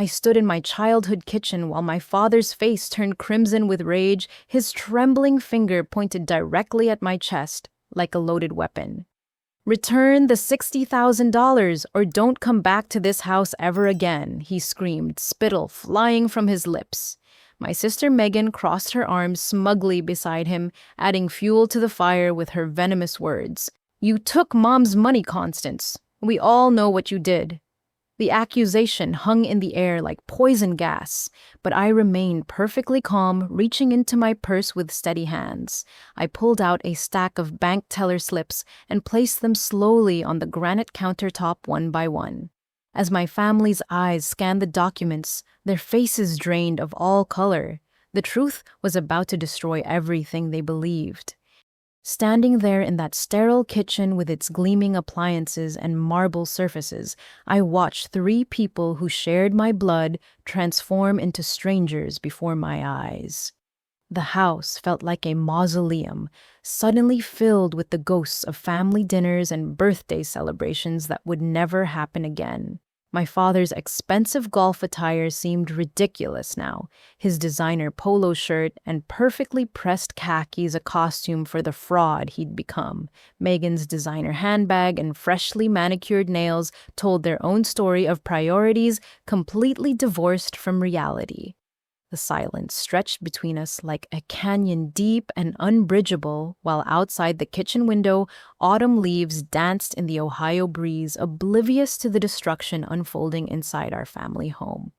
I stood in my childhood kitchen while my father's face turned crimson with rage, his trembling finger pointed directly at my chest like a loaded weapon. "Return the $60,000 or don't come back to this house ever again," he screamed, spittle flying from his lips. My sister Megan crossed her arms smugly beside him, adding fuel to the fire with her venomous words. "You took Mom's money, Constance. We all know what you did." The accusation hung in the air like poison gas, but I remained perfectly calm, reaching into my purse with steady hands. I pulled out a stack of bank teller slips and placed them slowly on the granite countertop one by one. As my family's eyes scanned the documents, their faces drained of all color. The truth was about to destroy everything they believed. Standing there in that sterile kitchen with its gleaming appliances and marble surfaces, I watched three people who shared my blood transform into strangers before my eyes. The house felt like a mausoleum, suddenly filled with the ghosts of family dinners and birthday celebrations that would never happen again. My father's expensive golf attire seemed ridiculous now, his designer polo shirt and perfectly pressed khakis a costume for the fraud he'd become. Megan's designer handbag and freshly manicured nails told their own story of priorities completely divorced from reality. The silence stretched between us like a canyon deep and unbridgeable, while outside the kitchen window, autumn leaves danced in the Ohio breeze, oblivious to the destruction unfolding inside our family home.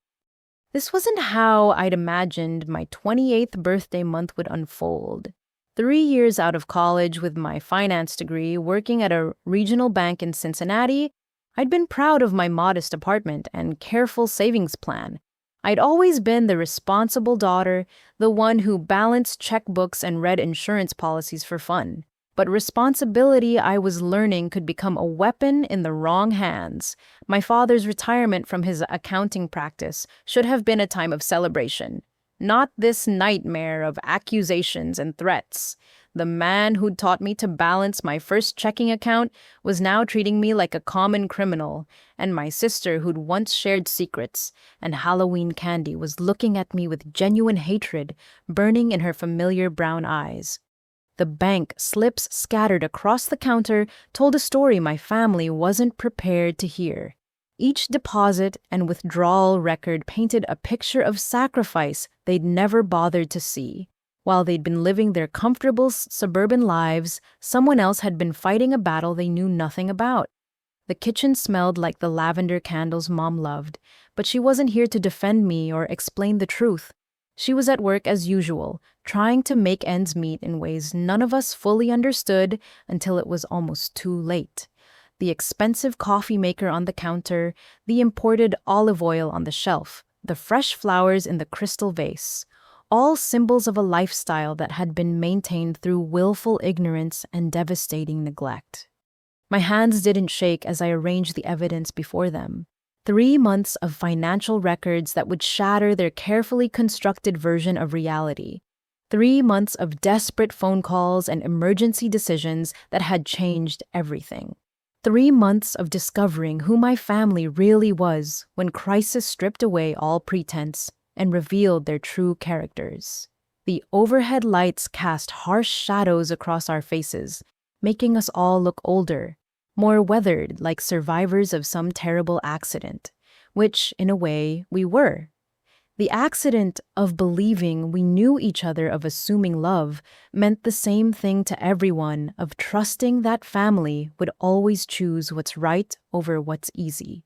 This wasn't how I'd imagined my 28th birthday month would unfold. 3 years out of college with my finance degree, working at a regional bank in Cincinnati, I'd been proud of my modest apartment and careful savings plan. I'd always been the responsible daughter, the one who balanced checkbooks and read insurance policies for fun. But responsibility, I was learning, could become a weapon in the wrong hands. My father's retirement from his accounting practice should have been a time of celebration, not this nightmare of accusations and threats. The man who'd taught me to balance my first checking account was now treating me like a common criminal, and my sister, who'd once shared secrets and Halloween candy, was looking at me with genuine hatred burning in her familiar brown eyes. The bank slips scattered across the counter told a story my family wasn't prepared to hear. Each deposit and withdrawal record painted a picture of sacrifice they'd never bothered to see. While they'd been living their comfortable suburban lives, someone else had been fighting a battle they knew nothing about. The kitchen smelled like the lavender candles Mom loved, but she wasn't here to defend me or explain the truth. She was at work as usual, trying to make ends meet in ways none of us fully understood until it was almost too late. The expensive coffee maker on the counter, the imported olive oil on the shelf, the fresh flowers in the crystal vase, all symbols of a lifestyle that had been maintained through willful ignorance and devastating neglect. My hands didn't shake as I arranged the evidence before them. 3 months of financial records that would shatter their carefully constructed version of reality. 3 months of desperate phone calls and emergency decisions that had changed everything. 3 months of discovering who my family really was when crisis stripped away all pretense and revealed their true characters. The overhead lights cast harsh shadows across our faces, making us all look older, more weathered, like survivors of some terrible accident, which, in a way, we were. The accident of believing we knew each other, of assuming love, meant the same thing to everyone, of trusting that family would always choose what's right over what's easy.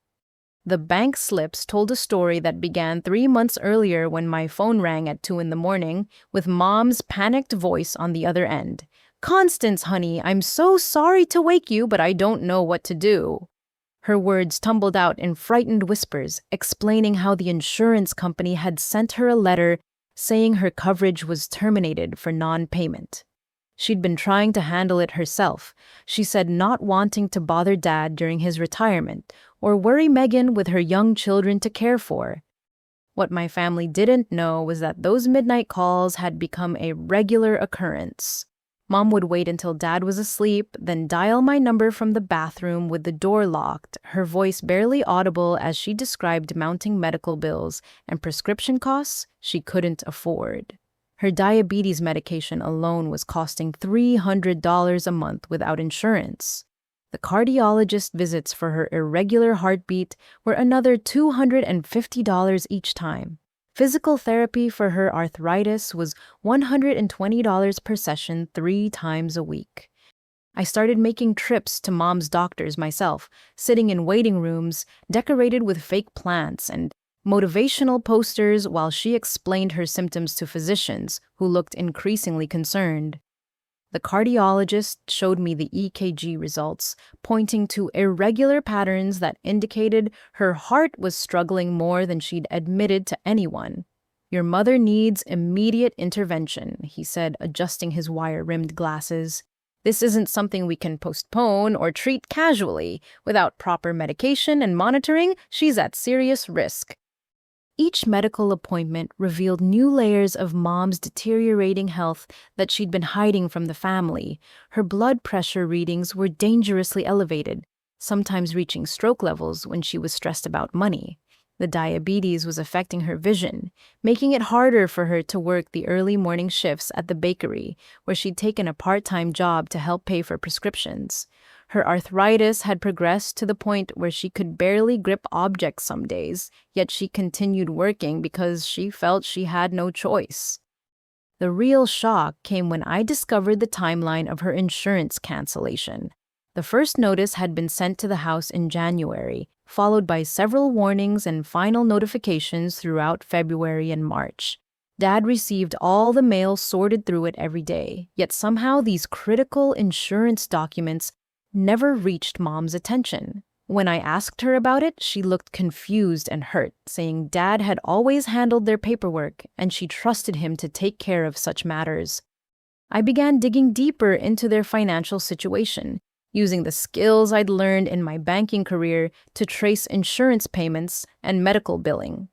The bank slips told a story that began 3 months earlier when my phone rang at 2 a.m, with Mom's panicked voice on the other end. "Constance, honey, I'm so sorry to wake you, but I don't know what to do." Her words tumbled out in frightened whispers, explaining how the insurance company had sent her a letter saying her coverage was terminated for non-payment. She'd been trying to handle it herself, she said, not wanting to bother Dad during his retirement or worry Megan with her young children to care for. What my family didn't know was that those midnight calls had become a regular occurrence. Mom would wait until Dad was asleep, then dial my number from the bathroom with the door locked, her voice barely audible as she described mounting medical bills and prescription costs she couldn't afford. Her diabetes medication alone was costing $300 a month without insurance. The cardiologist visits for her irregular heartbeat were another $250 each time. Physical therapy for her arthritis was $120 per session 3 times a week. I started making trips to Mom's doctors myself, sitting in waiting rooms decorated with fake plants and motivational posters while she explained her symptoms to physicians who looked increasingly concerned. The cardiologist showed me the EKG results, pointing to irregular patterns that indicated her heart was struggling more than she'd admitted to anyone. "Your mother needs immediate intervention," he said, adjusting his wire-rimmed glasses. "This isn't something we can postpone or treat casually. Without proper medication and monitoring, she's at serious risk." Each medical appointment revealed new layers of Mom's deteriorating health that she'd been hiding from the family. Her blood pressure readings were dangerously elevated, sometimes reaching stroke levels when she was stressed about money. The diabetes was affecting her vision, making it harder for her to work the early morning shifts at the bakery, where she'd taken a part-time job to help pay for prescriptions. Her arthritis had progressed to the point where she could barely grip objects some days, yet she continued working because she felt she had no choice. The real shock came when I discovered the timeline of her insurance cancellation. The first notice had been sent to the house in January, followed by several warnings and final notifications throughout February and March. Dad received all the mail sorted through it every day, yet somehow these critical insurance documents never reached Mom's attention. When I asked her about it, she looked confused and hurt, saying Dad had always handled their paperwork and she trusted him to take care of such matters. I began digging deeper into their financial situation, using the skills I'd learned in my banking career to trace insurance payments and medical billing.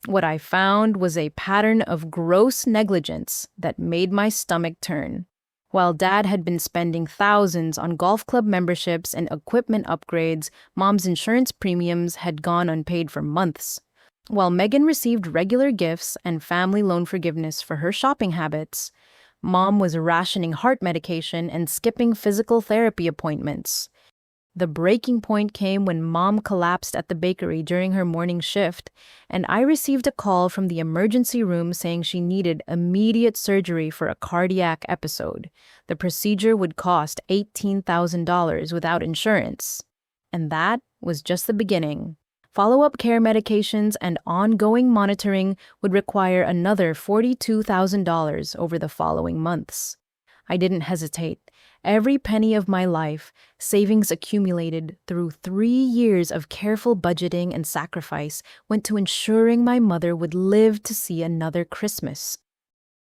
What I found was a pattern of gross negligence that made my stomach turn. While Dad had been spending thousands on golf club memberships and equipment upgrades, Mom's insurance premiums had gone unpaid for months. While Megan received regular gifts and family loan forgiveness for her shopping habits, Mom was rationing heart medication and skipping physical therapy appointments. The breaking point came when Mom collapsed at the bakery during her morning shift, and I received a call from the emergency room saying she needed immediate surgery for a cardiac episode. The procedure would cost $18,000 without insurance. And that was just the beginning. Follow-up care medications and ongoing monitoring would require another $42,000 over the following months. I didn't hesitate. Every penny of my life, savings accumulated through 3 years of careful budgeting and sacrifice, went to ensuring my mother would live to see another Christmas.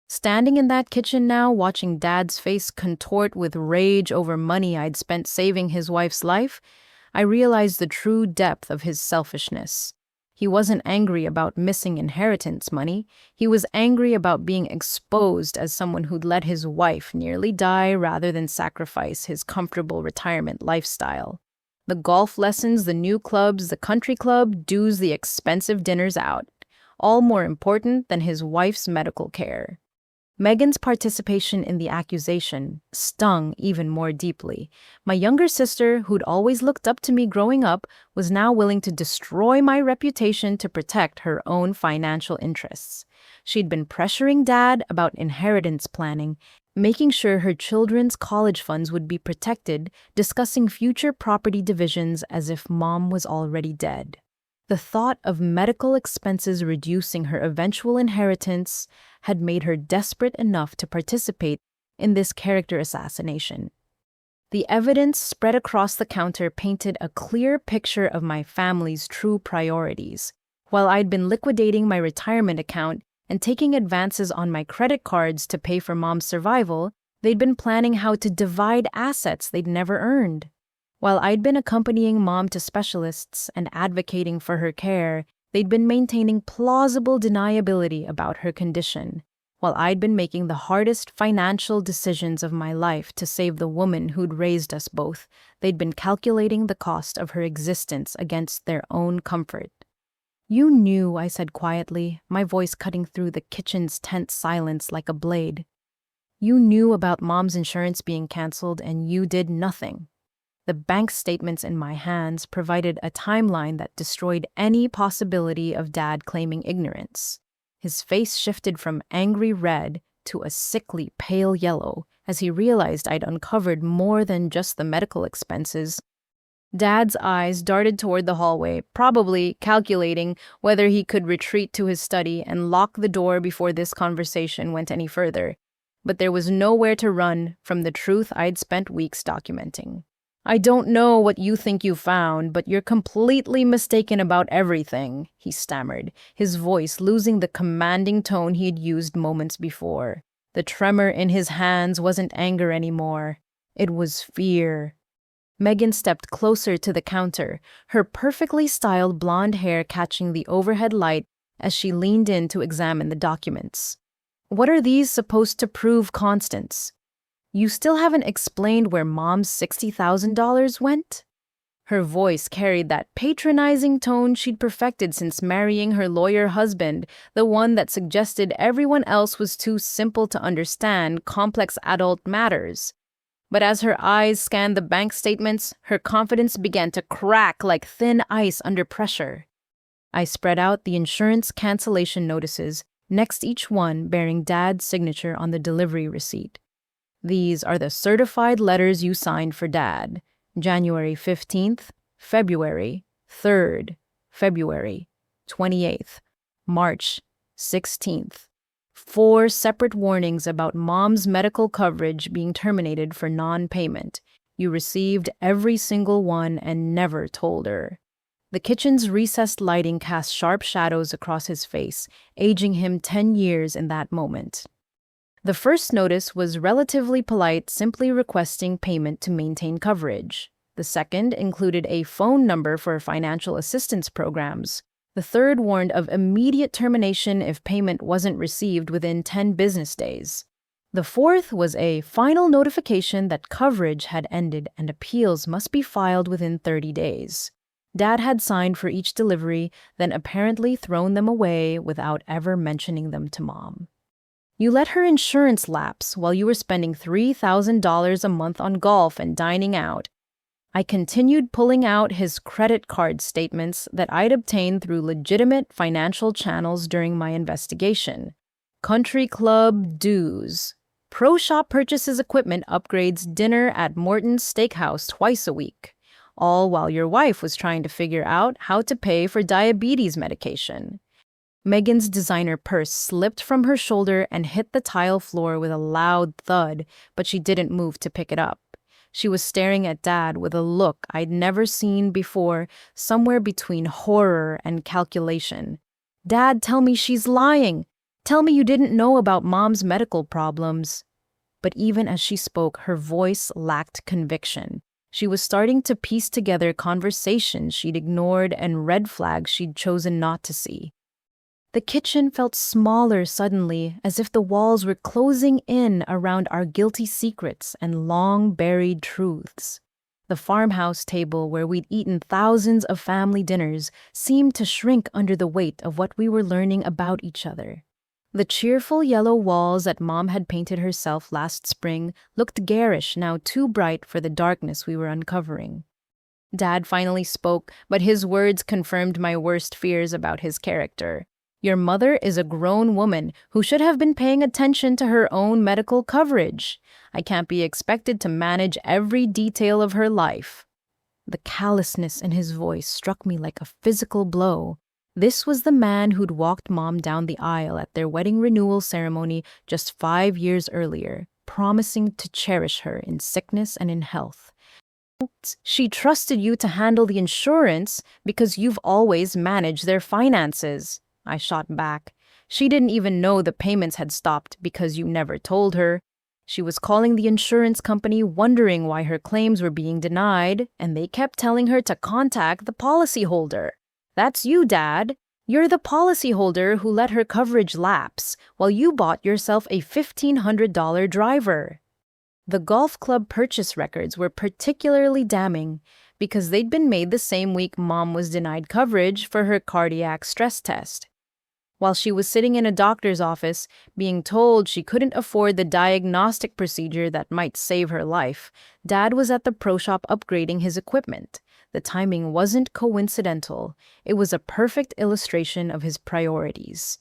Standing in that kitchen now, watching Dad's face contort with rage over money I'd spent saving his wife's life, I realized the true depth of his selfishness. He wasn't angry about missing inheritance money. He was angry about being exposed as someone who'd let his wife nearly die rather than sacrifice his comfortable retirement lifestyle. The golf lessons, the new clubs, the country club, dues, the expensive dinners out, all more important than his wife's medical care. Megan's participation in the accusation stung even more deeply. My younger sister, who'd always looked up to me growing up, was now willing to destroy my reputation to protect her own financial interests. She'd been pressuring Dad about inheritance planning, making sure her children's college funds would be protected, discussing future property divisions as if Mom was already dead. The thought of medical expenses reducing her eventual inheritance had made her desperate enough to participate in this character assassination. The evidence spread across the counter painted a clear picture of my family's true priorities. While I'd been liquidating my retirement account and taking advances on my credit cards to pay for Mom's survival, they'd been planning how to divide assets they'd never earned. While I'd been accompanying Mom to specialists and advocating for her care, they'd been maintaining plausible deniability about her condition. while I'd been making the hardest financial decisions of my life to save the woman who'd raised us both. They'd been calculating the cost of her existence against their own comfort. "You knew," I said quietly, my voice cutting through the kitchen's tense silence like a blade. "You knew about Mom's insurance being canceled and you did nothing." The bank statements in my hands provided a timeline that destroyed any possibility of Dad claiming ignorance. His face shifted from angry red to a sickly pale yellow as he realized I'd uncovered more than just the medical expenses. Dad's eyes darted toward the hallway, probably calculating whether he could retreat to his study and lock the door before this conversation went any further. But there was nowhere to run from the truth I'd spent weeks documenting. "I don't know what you think you found, but you're completely mistaken about everything," he stammered, his voice losing the commanding tone he'd used moments before. The tremor in his hands wasn't anger anymore. It was fear. Megan stepped closer to the counter, her perfectly styled blonde hair catching the overhead light as she leaned in to examine the documents. "What are these supposed to prove, Constance? You still haven't explained where Mom's $60,000 went?" Her voice carried that patronizing tone she'd perfected since marrying her lawyer husband, the one that suggested everyone else was too simple to understand complex adult matters. But as her eyes scanned the bank statements, her confidence began to crack like thin ice under pressure. I spread out the insurance cancellation notices, next each one bearing Dad's signature on the delivery receipt. "These are the certified letters you signed for Dad. January 15th, February 3rd, February 28th, March 16th. 4 separate warnings about Mom's medical coverage being terminated for non-payment. You received every single one and never told her." The kitchen's recessed lighting cast sharp shadows across his face, aging him 10 years in that moment. The first notice was relatively polite, simply requesting payment to maintain coverage. The second included a phone number for financial assistance programs. The third warned of immediate termination if payment wasn't received within 10 business days. The fourth was a final notification that coverage had ended and appeals must be filed within 30 days. Dad had signed for each delivery, then apparently thrown them away without ever mentioning them to Mom. "You let her insurance lapse while you were spending $3,000 a month on golf and dining out." I continued pulling out his credit card statements that I'd obtained through legitimate financial channels during my investigation. Country club dues, pro shop purchases, equipment upgrades, dinner at Morton's Steakhouse twice a week, all while your wife was trying to figure out how to pay for diabetes medication. Megan's designer purse slipped from her shoulder and hit the tile floor with a loud thud, but she didn't move to pick it up. She was staring at Dad with a look I'd never seen before, somewhere between horror and calculation. "Dad, tell me she's lying. Tell me you didn't know about Mom's medical problems." But even as she spoke, her voice lacked conviction. She was starting to piece together conversations she'd ignored and red flags she'd chosen not to see. The kitchen felt smaller suddenly, as if the walls were closing in around our guilty secrets and long-buried truths. The farmhouse table where we'd eaten thousands of family dinners seemed to shrink under the weight of what we were learning about each other. The cheerful yellow walls that Mom had painted herself last spring looked garish now, too bright for the darkness we were uncovering. Dad finally spoke, but his words confirmed my worst fears about his character. "Your mother is a grown woman who should have been paying attention to her own medical coverage. I can't be expected to manage every detail of her life." The callousness in his voice struck me like a physical blow. This was the man who'd walked Mom down the aisle at their wedding renewal ceremony just 5 years earlier, promising to cherish her in sickness and in health. "She trusted you to handle the insurance because you've always managed their finances," I shot back. "She didn't even know the payments had stopped because you never told her. She was calling the insurance company wondering why her claims were being denied, and they kept telling her to contact the policyholder. That's you, Dad. You're the policyholder who let her coverage lapse while you bought yourself a $1,500 driver. The golf club purchase records were particularly damning because they'd been made the same week Mom was denied coverage for her cardiac stress test. While she was sitting in a doctor's office, being told she couldn't afford the diagnostic procedure that might save her life, Dad was at the pro shop upgrading his equipment. The timing wasn't coincidental. It was a perfect illustration of his priorities.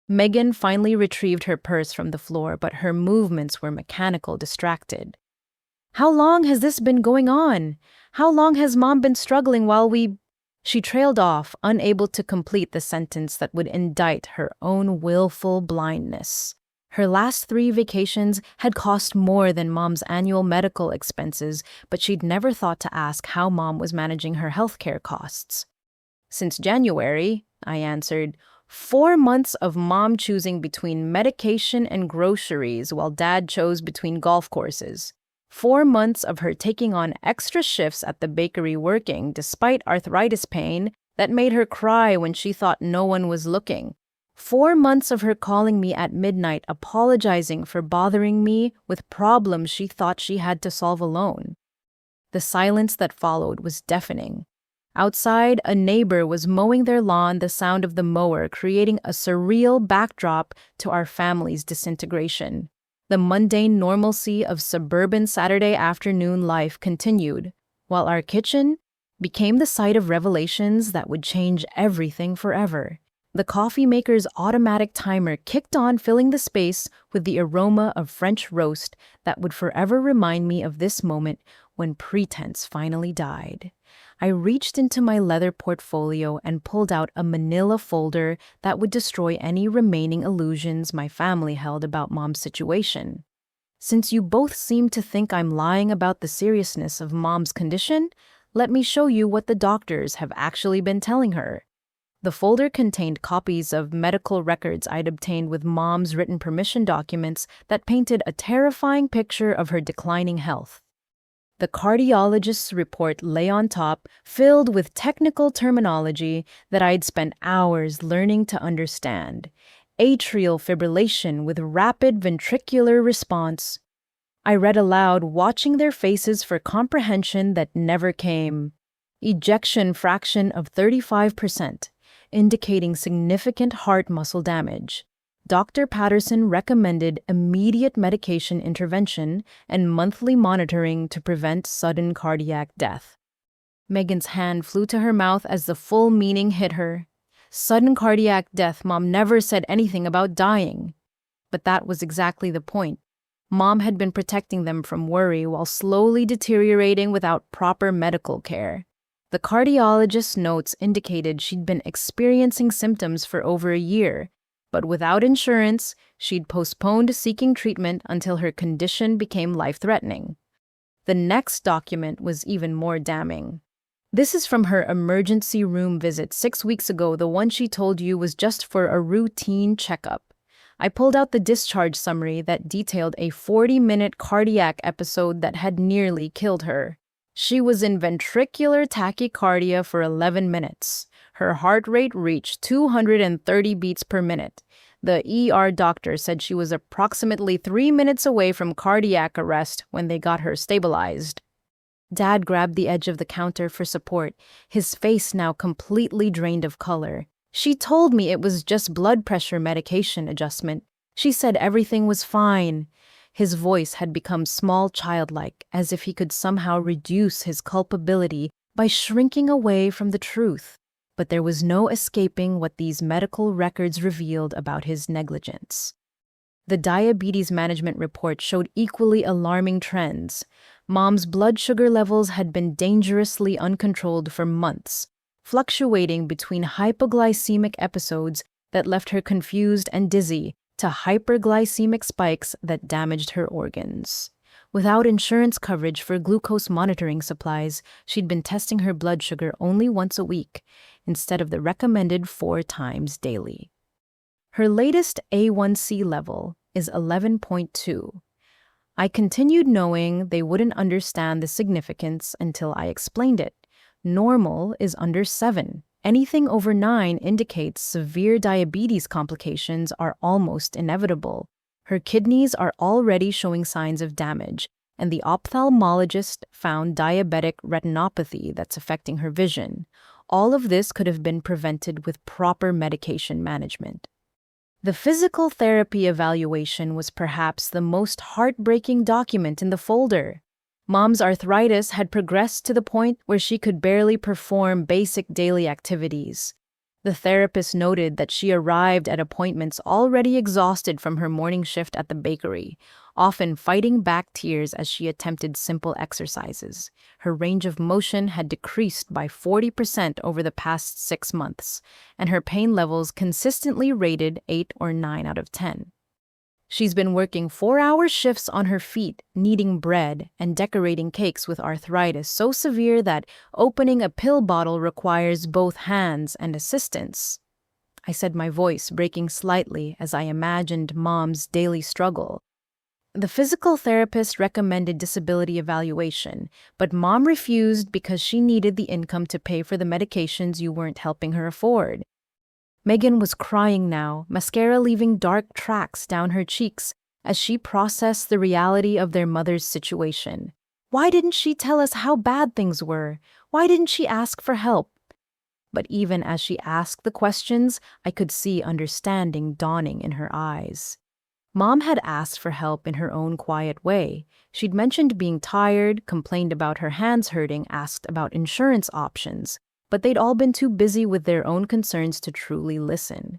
Megan finally retrieved her purse from the floor, but her movements were mechanical, distracted. How long has this been going on? How long has Mom been struggling while we... She trailed off, unable to complete the sentence that would indict her own willful blindness. Her last 3 vacations had cost more than Mom's annual medical expenses, but she'd never thought to ask how Mom was managing her healthcare costs. Since January, I answered, 4 months of Mom choosing between medication and groceries while Dad chose between golf courses. 4 months of her taking on extra shifts at the bakery working despite arthritis pain that made her cry when she thought no one was looking. 4 months of her calling me at midnight apologizing for bothering me with problems she thought she had to solve alone. The silence that followed was deafening. Outside, a neighbor was mowing their lawn, the sound of the mower creating a surreal backdrop to our family's disintegration. The mundane normalcy of suburban Saturday afternoon life continued, while our kitchen became the site of revelations that would change everything forever. The coffee maker's automatic timer kicked on, filling the space with the aroma of French roast that would forever remind me of this moment when pretense finally died. I reached into my leather portfolio and pulled out a manila folder that would destroy any remaining illusions my family held about Mom's situation. Since you both seem to think I'm lying about the seriousness of Mom's condition, let me show you what the doctors have actually been telling her. The folder contained copies of medical records I'd obtained with Mom's written permission documents that painted a terrifying picture of her declining health. The cardiologist's report lay on top, filled with technical terminology that I'd spent hours learning to understand. Atrial fibrillation with rapid ventricular response. I read aloud, watching their faces for comprehension that never came. Ejection fraction of 35%, indicating significant heart muscle damage. Dr. Patterson recommended immediate medication intervention and monthly monitoring to prevent sudden cardiac death. Megan's hand flew to her mouth as the full meaning hit her. Sudden cardiac death. Mom never said anything about dying. But that was exactly the point. Mom had been protecting them from worry while slowly deteriorating without proper medical care. The cardiologist's notes indicated she'd been experiencing symptoms for over a year, but without insurance, she'd postponed seeking treatment until her condition became life-threatening. The next document was even more damning. This is from her emergency room visit 6 weeks ago, the one she told you was just for a routine checkup. I pulled out the discharge summary that detailed a 40-minute cardiac episode that had nearly killed her. She was in ventricular tachycardia for 11 minutes. Her heart rate reached 230 beats per minute. The ER doctor said she was approximately 3 minutes away from cardiac arrest when they got her stabilized. Dad grabbed the edge of the counter for support, his face now completely drained of color. She told me it was just blood pressure medication adjustment. She said everything was fine. His voice had become small, childlike, as if he could somehow reduce his culpability by shrinking away from the truth. But there was no escaping what these medical records revealed about his negligence. The diabetes management report showed equally alarming trends. Mom's blood sugar levels had been dangerously uncontrolled for months, fluctuating between hypoglycemic episodes that left her confused and dizzy to hyperglycemic spikes that damaged her organs. Without insurance coverage for glucose monitoring supplies, she'd been testing her blood sugar only once a week, instead of the recommended 4 times daily. Her latest A1C level is 11.2. I continued knowing they wouldn't understand the significance until I explained it. Normal is under 7, Anything over 9 indicates severe diabetes complications are almost inevitable. Her kidneys are already showing signs of damage, and the ophthalmologist found diabetic retinopathy that's affecting her vision. All of this could have been prevented with proper medication management. The physical therapy evaluation was perhaps the most heartbreaking document in the folder. Mom's arthritis had progressed to the point where she could barely perform basic daily activities. The therapist noted that she arrived at appointments already exhausted from her morning shift at the bakery, often fighting back tears as she attempted simple exercises. Her range of motion had decreased by 40% over the past 6 months, and her pain levels consistently rated 8 or 9 out of 10. She's been working 4-hour shifts on her feet, kneading bread and decorating cakes with arthritis so severe that opening a pill bottle requires both hands and assistance. I said, my voice breaking slightly as I imagined Mom's daily struggle. The physical therapist recommended disability evaluation, but Mom refused because she needed the income to pay for the medications you weren't helping her afford. Megan was crying now, mascara leaving dark tracks down her cheeks as she processed the reality of their mother's situation. Why didn't she tell us how bad things were? Why didn't she ask for help? But even as she asked the questions, I could see understanding dawning in her eyes. Mom had asked for help in her own quiet way. She'd mentioned being tired, complained about her hands hurting, asked about insurance options, but they'd all been too busy with their own concerns to truly listen.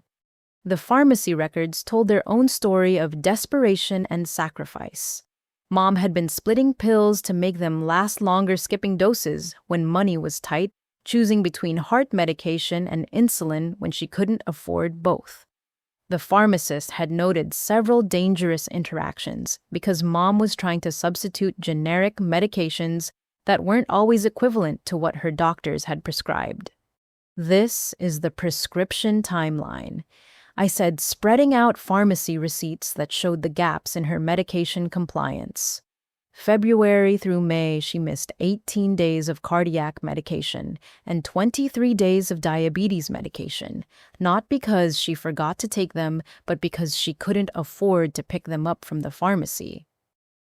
The pharmacy records told their own story of desperation and sacrifice. Mom had been splitting pills to make them last longer, skipping doses when money was tight, choosing between heart medication and insulin when she couldn't afford both. The pharmacist had noted several dangerous interactions because Mom was trying to substitute generic medications that weren't always equivalent to what her doctors had prescribed. This is the prescription timeline, I said, spreading out pharmacy receipts that showed the gaps in her medication compliance. February through May, she missed 18 days of cardiac medication and 23 days of diabetes medication, not because she forgot to take them, but because she couldn't afford to pick them up from the pharmacy.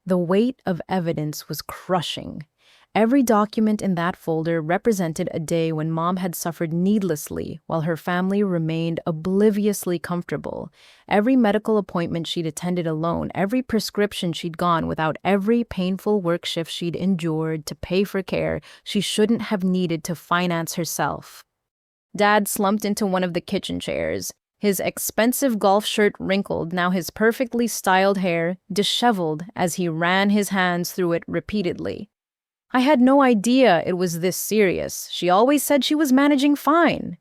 The weight of evidence was crushing. Every document in that folder represented a day when Mom had suffered needlessly while her family remained obliviously comfortable. Every medical appointment she'd attended alone, every prescription she'd gone without, every painful work shift she'd endured to pay for care she shouldn't have needed to finance herself. Dad slumped into one of the kitchen chairs, his expensive golf shirt wrinkled, now his perfectly styled hair disheveled as he ran his hands through it repeatedly. I had no idea it was this serious. She always said she was managing fine.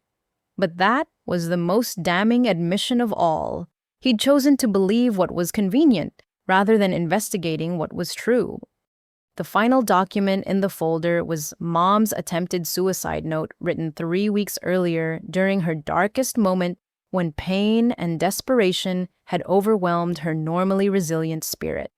But that was the most damning admission of all. He'd chosen to believe what was convenient, rather than investigating what was true. The final document in the folder was Mom's attempted suicide note written 3 weeks earlier during her darkest moment when pain and desperation had overwhelmed her normally resilient spirit.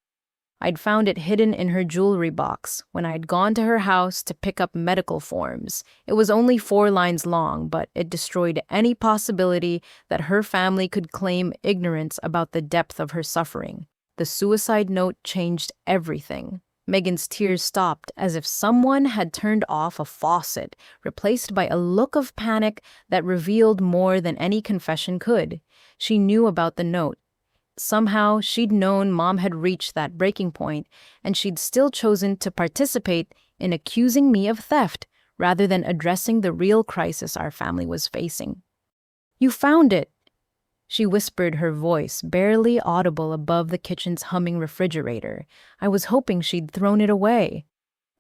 I'd found it hidden in her jewelry box when I'd gone to her house to pick up medical forms. It was only 4 lines long, but it destroyed any possibility that her family could claim ignorance about the depth of her suffering. The suicide note changed everything. Megan's tears stopped as if someone had turned off a faucet, replaced by a look of panic that revealed more than any confession could. She knew about the note. Somehow, she'd known Mom had reached that breaking point, and she'd still chosen to participate in accusing me of theft rather than addressing the real crisis our family was facing. "You found it," she whispered, her voice barely audible above the kitchen's humming refrigerator. I was hoping she'd thrown it away.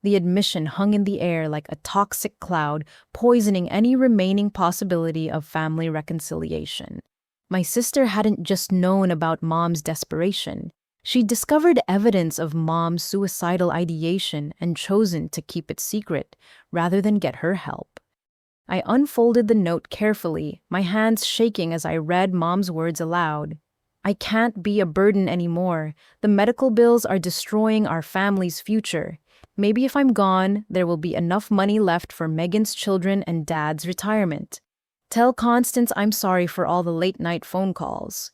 The admission hung in the air like a toxic cloud, poisoning any remaining possibility of family reconciliation. My sister hadn't just known about Mom's desperation. She'd discovered evidence of Mom's suicidal ideation and chosen to keep it secret rather than get her help. I unfolded the note carefully, my hands shaking as I read Mom's words aloud. "I can't be a burden anymore. The medical bills are destroying our family's future. Maybe if I'm gone, there will be enough money left for Megan's children and Dad's retirement. Tell Constance I'm sorry for all the late-night phone calls."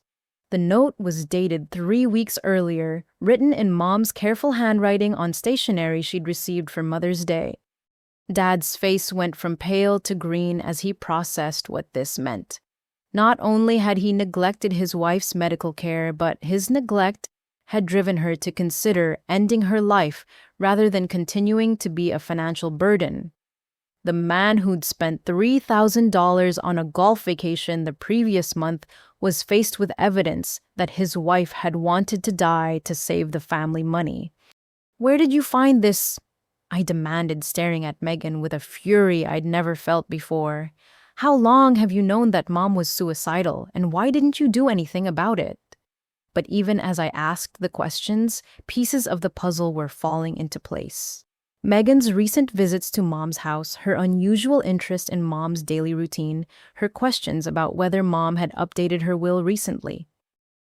The note was dated 3 weeks earlier, written in Mom's careful handwriting on stationery she'd received for Mother's Day. Dad's face went from pale to green as he processed what this meant. Not only had he neglected his wife's medical care, but his neglect had driven her to consider ending her life rather than continuing to be a financial burden. The man who'd spent $3,000 on a golf vacation the previous month was faced with evidence that his wife had wanted to die to save the family money. "Where did you find this?" I demanded, staring at Megan with a fury I'd never felt before. "How long have you known that Mom was suicidal, and why didn't you do anything about it?" But even as I asked the questions, pieces of the puzzle were falling into place. Megan's recent visits to Mom's house, her unusual interest in Mom's daily routine, her questions about whether Mom had updated her will recently.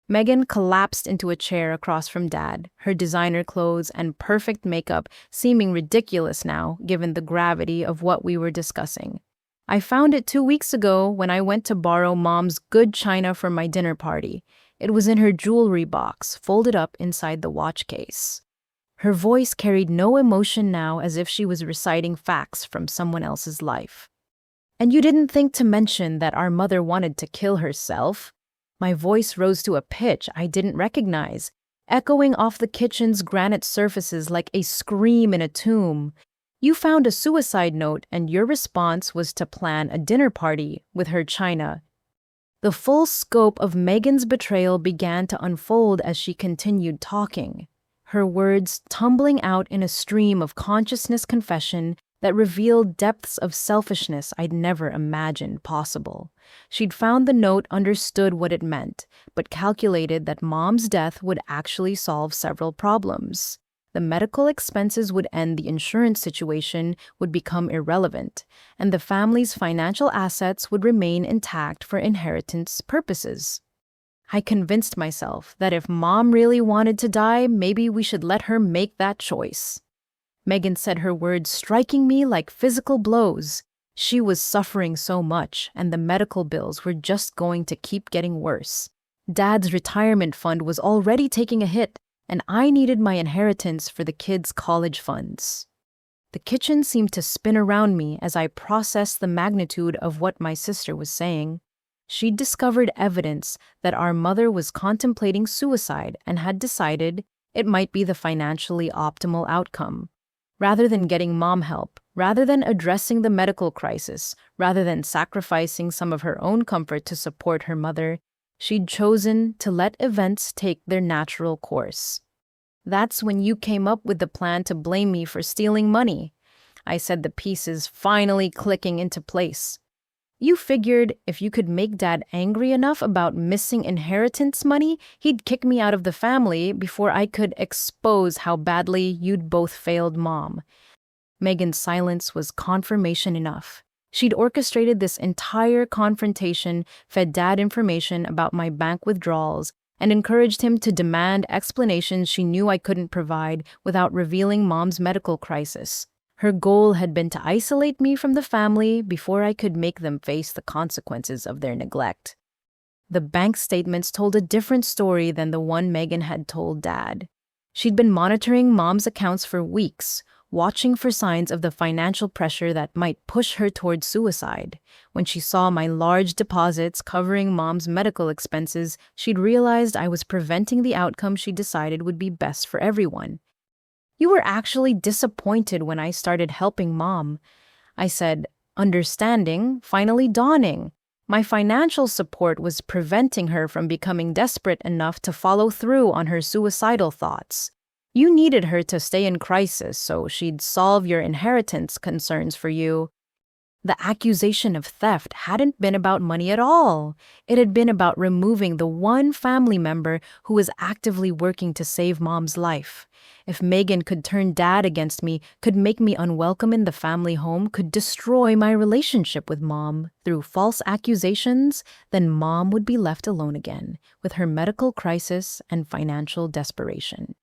Megan collapsed into a chair across from Dad, her designer clothes and perfect makeup seeming ridiculous now, given the gravity of what we were discussing. "I found it 2 weeks ago when I went to borrow Mom's good china for my dinner party. It was in her jewelry box, folded up inside the watch case." Her voice carried no emotion now, as if she was reciting facts from someone else's life. "And you didn't think to mention that our mother wanted to kill herself?" My voice rose to a pitch I didn't recognize, echoing off the kitchen's granite surfaces like a scream in a tomb. "You found a suicide note, and your response was to plan a dinner party with her china." The full scope of Megan's betrayal began to unfold as she continued talking, her words tumbling out in a stream of consciousness confession that revealed depths of selfishness I'd never imagined possible. She'd found the note, understood what it meant, but calculated that Mom's death would actually solve several problems. The medical expenses would end, the insurance situation would become irrelevant, and the family's financial assets would remain intact for inheritance purposes. I convinced myself that if Mom really wanted to die, maybe we should let her make that choice. Megan said, her words striking me like physical blows. She was suffering so much, and the medical bills were just going to keep getting worse. Dad's retirement fund was already taking a hit, and I needed my inheritance for the kids' college funds. The kitchen seemed to spin around me as I processed the magnitude of what my sister was saying. She'd discovered evidence that our mother was contemplating suicide and had decided it might be the financially optimal outcome. Rather than getting Mom help, rather than addressing the medical crisis, rather than sacrificing some of her own comfort to support her mother, she'd chosen to let events take their natural course. "That's when you came up with the plan to blame me for stealing money," I said, the pieces finally clicking into place. "You figured if you could make Dad angry enough about missing inheritance money, he'd kick me out of the family before I could expose how badly you'd both failed Mom." Megan's silence was confirmation enough. She'd orchestrated this entire confrontation, fed Dad information about my bank withdrawals, and encouraged him to demand explanations she knew I couldn't provide without revealing Mom's medical crisis. Her goal had been to isolate me from the family before I could make them face the consequences of their neglect. The bank statements told a different story than the one Megan had told Dad. She'd been monitoring Mom's accounts for weeks, watching for signs of the financial pressure that might push her toward suicide. When she saw my large deposits covering Mom's medical expenses, she'd realized I was preventing the outcome she decided would be best for everyone. "You were actually disappointed when I started helping Mom," I said, understanding finally dawning. My financial support was preventing her from becoming desperate enough to follow through on her suicidal thoughts. You needed her to stay in crisis so she'd solve your inheritance concerns for you. The accusation of theft hadn't been about money at all. It had been about removing the one family member who was actively working to save Mom's life. If Megan could turn Dad against me, could make me unwelcome in the family home, could destroy my relationship with Mom through false accusations, then Mom would be left alone again with her medical crisis and financial desperation.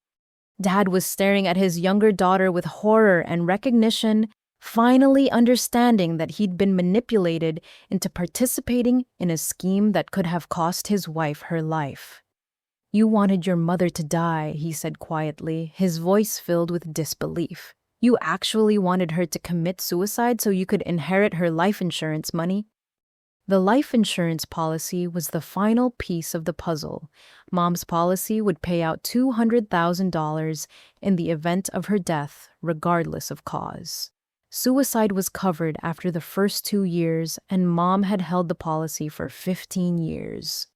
Dad was staring at his younger daughter with horror and recognition, finally understanding that he'd been manipulated into participating in a scheme that could have cost his wife her life. "You wanted your mother to die," he said quietly, his voice filled with disbelief. "You actually wanted her to commit suicide so you could inherit her life insurance money?" The life insurance policy was the final piece of the puzzle. Mom's policy would pay out $200,000 in the event of her death, regardless of cause. Suicide was covered after the first 2 years, and Mom had held the policy for 15 years.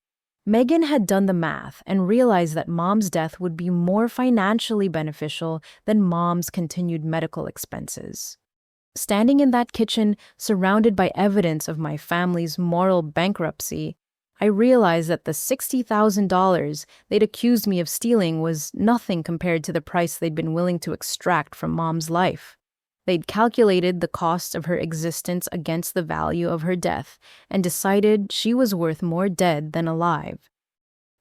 Megan had done the math and realized that Mom's death would be more financially beneficial than Mom's continued medical expenses. Standing in that kitchen, surrounded by evidence of my family's moral bankruptcy, I realized that the $60,000 they'd accused me of stealing was nothing compared to the price they'd been willing to extract from Mom's life. They'd calculated the cost of her existence against the value of her death and decided she was worth more dead than alive.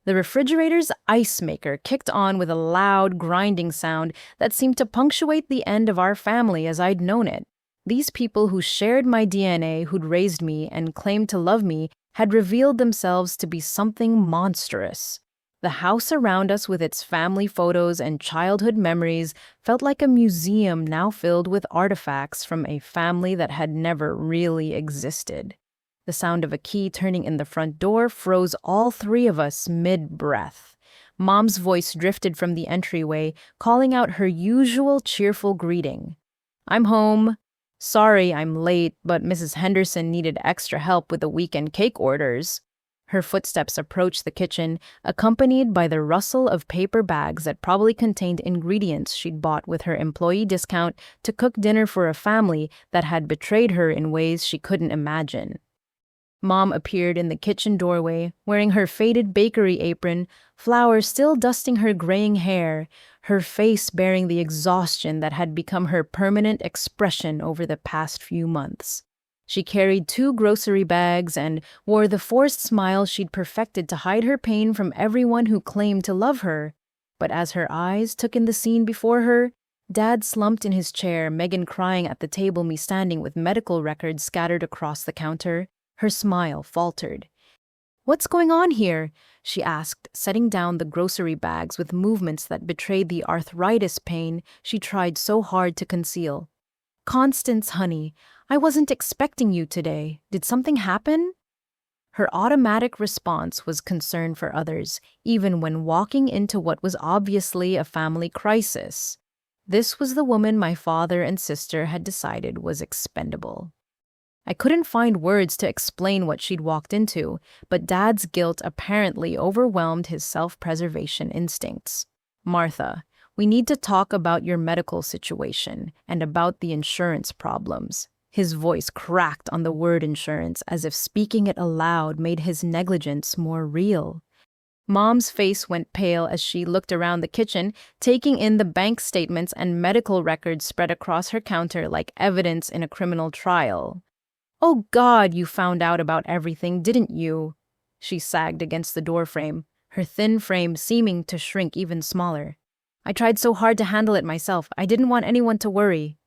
The refrigerator's ice maker kicked on with a loud, grinding sound that seemed to punctuate the end of our family as I'd known it. These people who shared my DNA, who'd raised me and claimed to love me, had revealed themselves to be something monstrous. The house around us, with its family photos and childhood memories, felt like a museum now filled with artifacts from a family that had never really existed. The sound of a key turning in the front door froze all three of us mid-breath. Mom's voice drifted from the entryway, calling out her usual cheerful greeting. "I'm home. Sorry I'm late, but Mrs. Henderson needed extra help with the weekend cake orders." Her footsteps approached the kitchen, accompanied by the rustle of paper bags that probably contained ingredients she'd bought with her employee discount to cook dinner for a family that had betrayed her in ways she couldn't imagine. Mom appeared in the kitchen doorway, wearing her faded bakery apron, flour still dusting her graying hair, her face bearing the exhaustion that had become her permanent expression over the past few months. She carried 2 grocery bags and wore the forced smile she'd perfected to hide her pain from everyone who claimed to love her. But as her eyes took in the scene before her, Dad slumped in his chair, Megan crying at the table, me standing with medical records scattered across the counter. Her smile faltered. "What's going on here?" she asked, setting down the grocery bags with movements that betrayed the arthritis pain she tried so hard to conceal. "Constance, honey, I wasn't expecting you today. Did something happen?" Her automatic response was concern for others, even when walking into what was obviously a family crisis. This was the woman my father and sister had decided was expendable. I couldn't find words to explain what she'd walked into, but Dad's guilt apparently overwhelmed his self-preservation instincts. "Martha, we need to talk about your medical situation and about the insurance problems." His voice cracked on the word insurance, as if speaking it aloud made his negligence more real. Mom's face went pale as she looked around the kitchen, taking in the bank statements and medical records spread across her counter like evidence in a criminal trial. "Oh God, you found out about everything, didn't you?" She sagged against the doorframe, her thin frame seeming to shrink even smaller. "I tried so hard to handle it myself. I didn't want anyone to worry."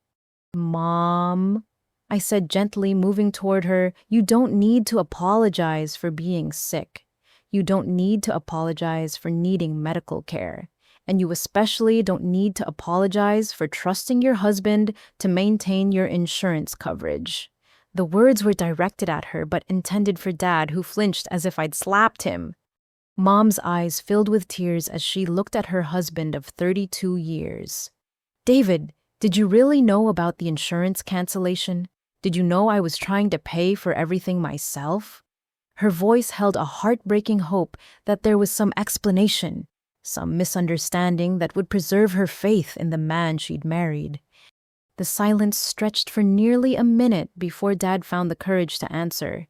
"Mom," I said gently, moving toward her, "you don't need to apologize for being sick. You don't need to apologize for needing medical care. And you especially don't need to apologize for trusting your husband to maintain your insurance coverage." The words were directed at her, but intended for Dad, who flinched as if I'd slapped him. Mom's eyes filled with tears as she looked at her husband of 32 years. "David, did you really know about the insurance cancellation? Did you know I was trying to pay for everything myself?" Her voice held a heartbreaking hope that there was some explanation, some misunderstanding that would preserve her faith in the man she'd married. The silence stretched for nearly a minute before Dad found the courage to answer.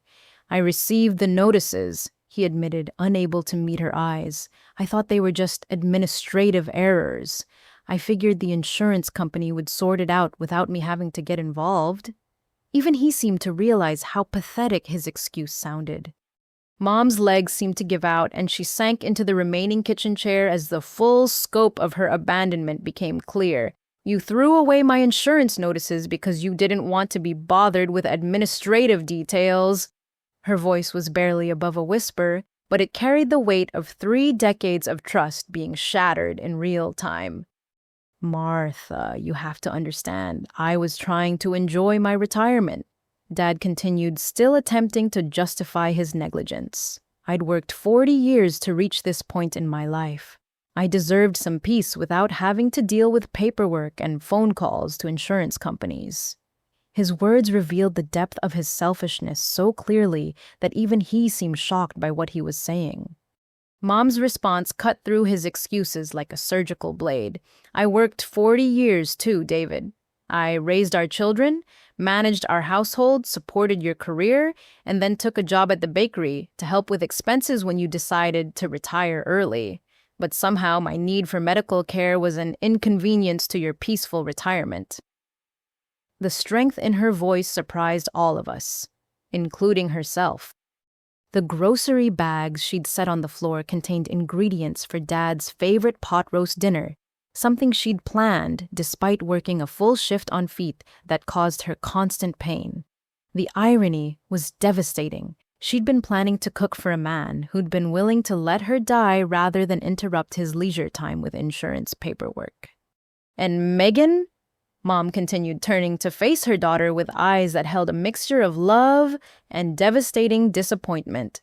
"I received the notices," he admitted, unable to meet her eyes. "I thought they were just administrative errors. I figured the insurance company would sort it out without me having to get involved." Even he seemed to realize how pathetic his excuse sounded. Mom's legs seemed to give out, and she sank into the remaining kitchen chair as the full scope of her abandonment became clear. You threw away my insurance notices because you didn't want to be bothered with administrative details. Her voice was barely above a whisper, but it carried the weight of 3 decades of trust being shattered in real time. Martha, you have to understand, I was trying to enjoy my retirement. Dad continued, still attempting to justify his negligence. I'd worked 40 years to reach this point in my life. I deserved some peace without having to deal with paperwork and phone calls to insurance companies. His words revealed the depth of his selfishness so clearly that even he seemed shocked by what he was saying. Mom's response cut through his excuses like a surgical blade. I worked 40 years too, David. I raised our children, managed our household, supported your career, and then took a job at the bakery to help with expenses when you decided to retire early. But somehow my need for medical care was an inconvenience to your peaceful retirement. The strength in her voice surprised all of us, including herself. The grocery bags she'd set on the floor contained ingredients for Dad's favorite pot roast dinner, something she'd planned despite working a full shift on feet that caused her constant pain. The irony was devastating. She'd been planning to cook for a man who'd been willing to let her die rather than interrupt his leisure time with insurance paperwork. And Megan? Mom continued, turning to face her daughter with eyes that held a mixture of love and devastating disappointment.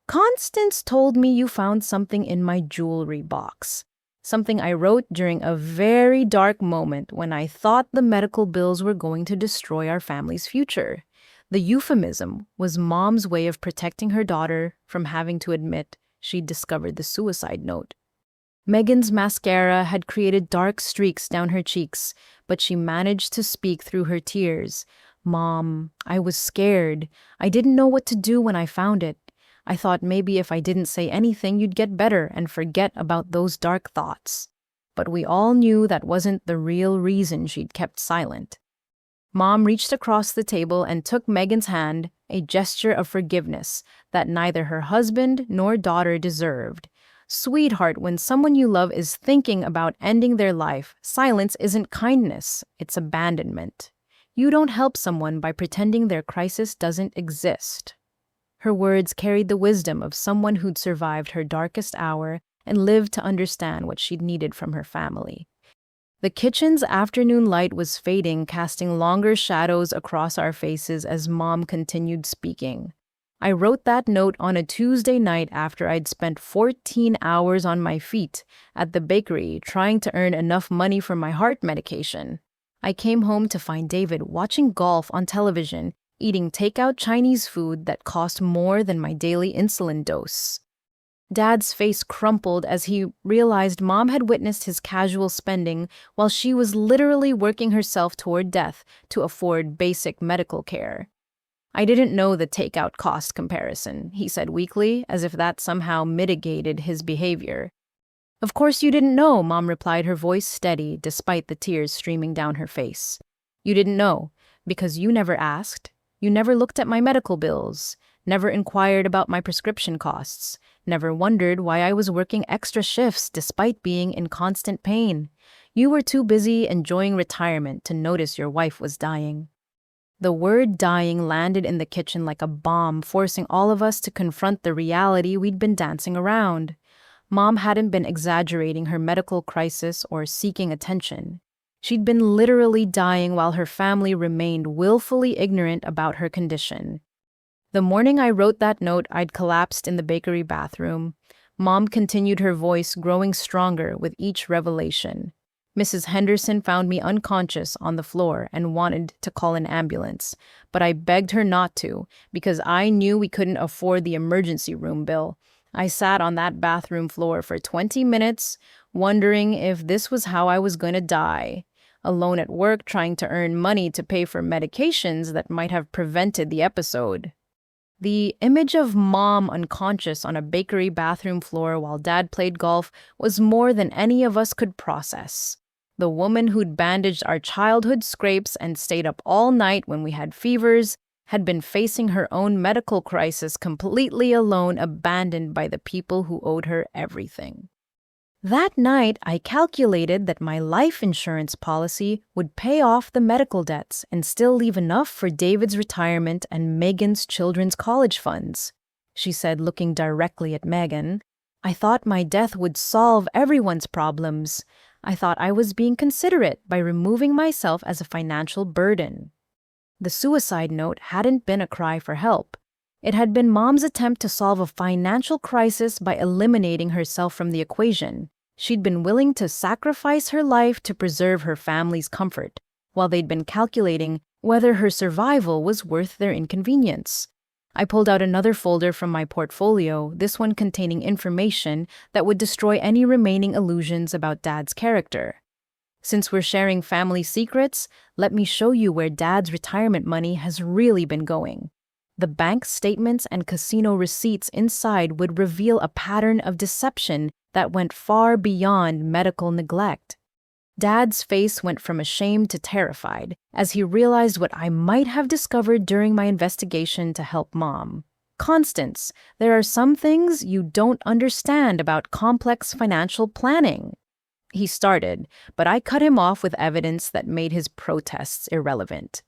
Constance told me you found something in my jewelry box. Something I wrote during a very dark moment when I thought the medical bills were going to destroy our family's future. The euphemism was Mom's way of protecting her daughter from having to admit she'd discovered the suicide note. Megan's mascara had created dark streaks down her cheeks, but she managed to speak through her tears. Mom, I was scared. I didn't know what to do when I found it. I thought maybe if I didn't say anything, you'd get better and forget about those dark thoughts. But we all knew that wasn't the real reason she'd kept silent. Mom reached across the table and took Megan's hand, a gesture of forgiveness that neither her husband nor daughter deserved. Sweetheart, when someone you love is thinking about ending their life, silence isn't kindness, it's abandonment. You don't help someone by pretending their crisis doesn't exist. Her words carried the wisdom of someone who'd survived her darkest hour and lived to understand what she'd needed from her family. The kitchen's afternoon light was fading, casting longer shadows across our faces as Mom continued speaking. I wrote that note on a Tuesday night after I'd spent 14 hours on my feet at the bakery trying to earn enough money for my heart medication. I came home to find David watching golf on television, eating takeout Chinese food that cost more than my daily insulin dose. Dad's face crumpled as he realized Mom had witnessed his casual spending while she was literally working herself toward death to afford basic medical care. I didn't know the takeout cost comparison, he said weakly, as if that somehow mitigated his behavior. Of course you didn't know, Mom replied, her voice steady despite the tears streaming down her face. You didn't know, because you never asked. You never looked at my medical bills, never inquired about my prescription costs, never wondered why I was working extra shifts despite being in constant pain. You were too busy enjoying retirement to notice your wife was dying. The word dying landed in the kitchen like a bomb, forcing all of us to confront the reality we'd been dancing around. Mom hadn't been exaggerating her medical crisis or seeking attention. She'd been literally dying while her family remained willfully ignorant about her condition. The morning I wrote that note, I'd collapsed in the bakery bathroom. Mom continued, her voice growing stronger with each revelation. Mrs. Henderson found me unconscious on the floor and wanted to call an ambulance, but I begged her not to because I knew we couldn't afford the emergency room bill. I sat on that bathroom floor for 20 minutes, wondering if this was how I was going to die. Alone at work, trying to earn money to pay for medications that might have prevented the episode. The image of Mom unconscious on a bakery bathroom floor while Dad played golf was more than any of us could process. The woman who'd bandaged our childhood scrapes and stayed up all night when we had fevers had been facing her own medical crisis completely alone, abandoned by the people who owed her everything. That night, I calculated that my life insurance policy would pay off the medical debts and still leave enough for David's retirement and Megan's children's college funds. She said, looking directly at Megan. I thought my death would solve everyone's problems. I thought I was being considerate by removing myself as a financial burden. The suicide note hadn't been a cry for help. It had been Mom's attempt to solve a financial crisis by eliminating herself from the equation. She'd been willing to sacrifice her life to preserve her family's comfort, while they'd been calculating whether her survival was worth their inconvenience. I pulled out another folder from my portfolio, this one containing information that would destroy any remaining illusions about Dad's character. Since we're sharing family secrets, let me show you where Dad's retirement money has really been going. The bank statements and casino receipts inside would reveal a pattern of deception that went far beyond medical neglect. Dad's face went from ashamed to terrified as he realized what I might have discovered during my investigation to help Mom. Constance, there are some things you don't understand about complex financial planning. He started, but I cut him off with evidence that made his protests irrelevant.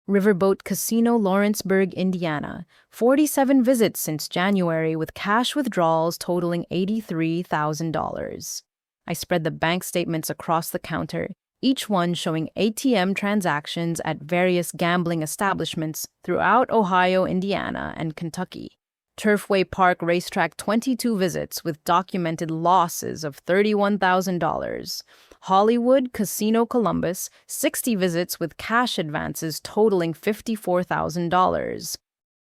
Riverboat Casino, Lawrenceburg, Indiana. 47 visits since January with cash withdrawals totaling $83,000. I spread the bank statements across the counter, each one showing ATM transactions at various gambling establishments throughout Ohio, Indiana, and Kentucky. Turfway Park Racetrack, 22 visits with documented losses of $31,000. Hollywood Casino Columbus, 60 visits with cash advances totaling $54,000.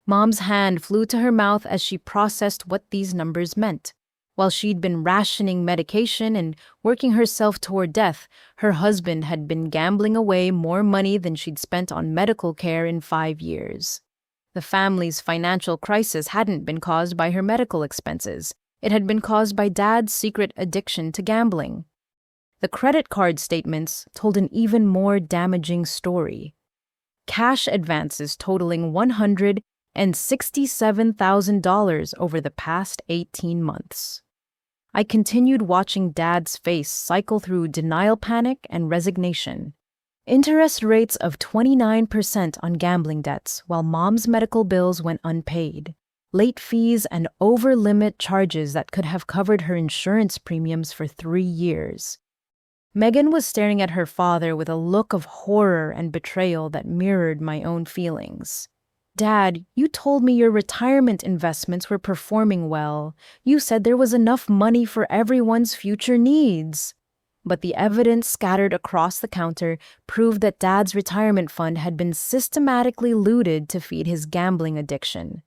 Mom's hand flew to her mouth as she processed what these numbers meant. While she'd been rationing medication and working herself toward death, her husband had been gambling away more money than she'd spent on medical care in 5 years. The family's financial crisis hadn't been caused by her medical expenses. It had been caused by Dad's secret addiction to gambling. The credit card statements told an even more damaging story. Cash advances totaling $167,000 over the past 18 months. I continued watching Dad's face cycle through denial panic and resignation. Interest rates of 29% on gambling debts, while Mom's medical bills went unpaid. Late fees and over-limit charges that could have covered her insurance premiums for 3 years. Megan was staring at her father with a look of horror and betrayal that mirrored my own feelings. Dad, you told me your retirement investments were performing well. You said there was enough money for everyone's future needs. But the evidence scattered across the counter proved that Dad's retirement fund had been systematically looted to feed his gambling addiction.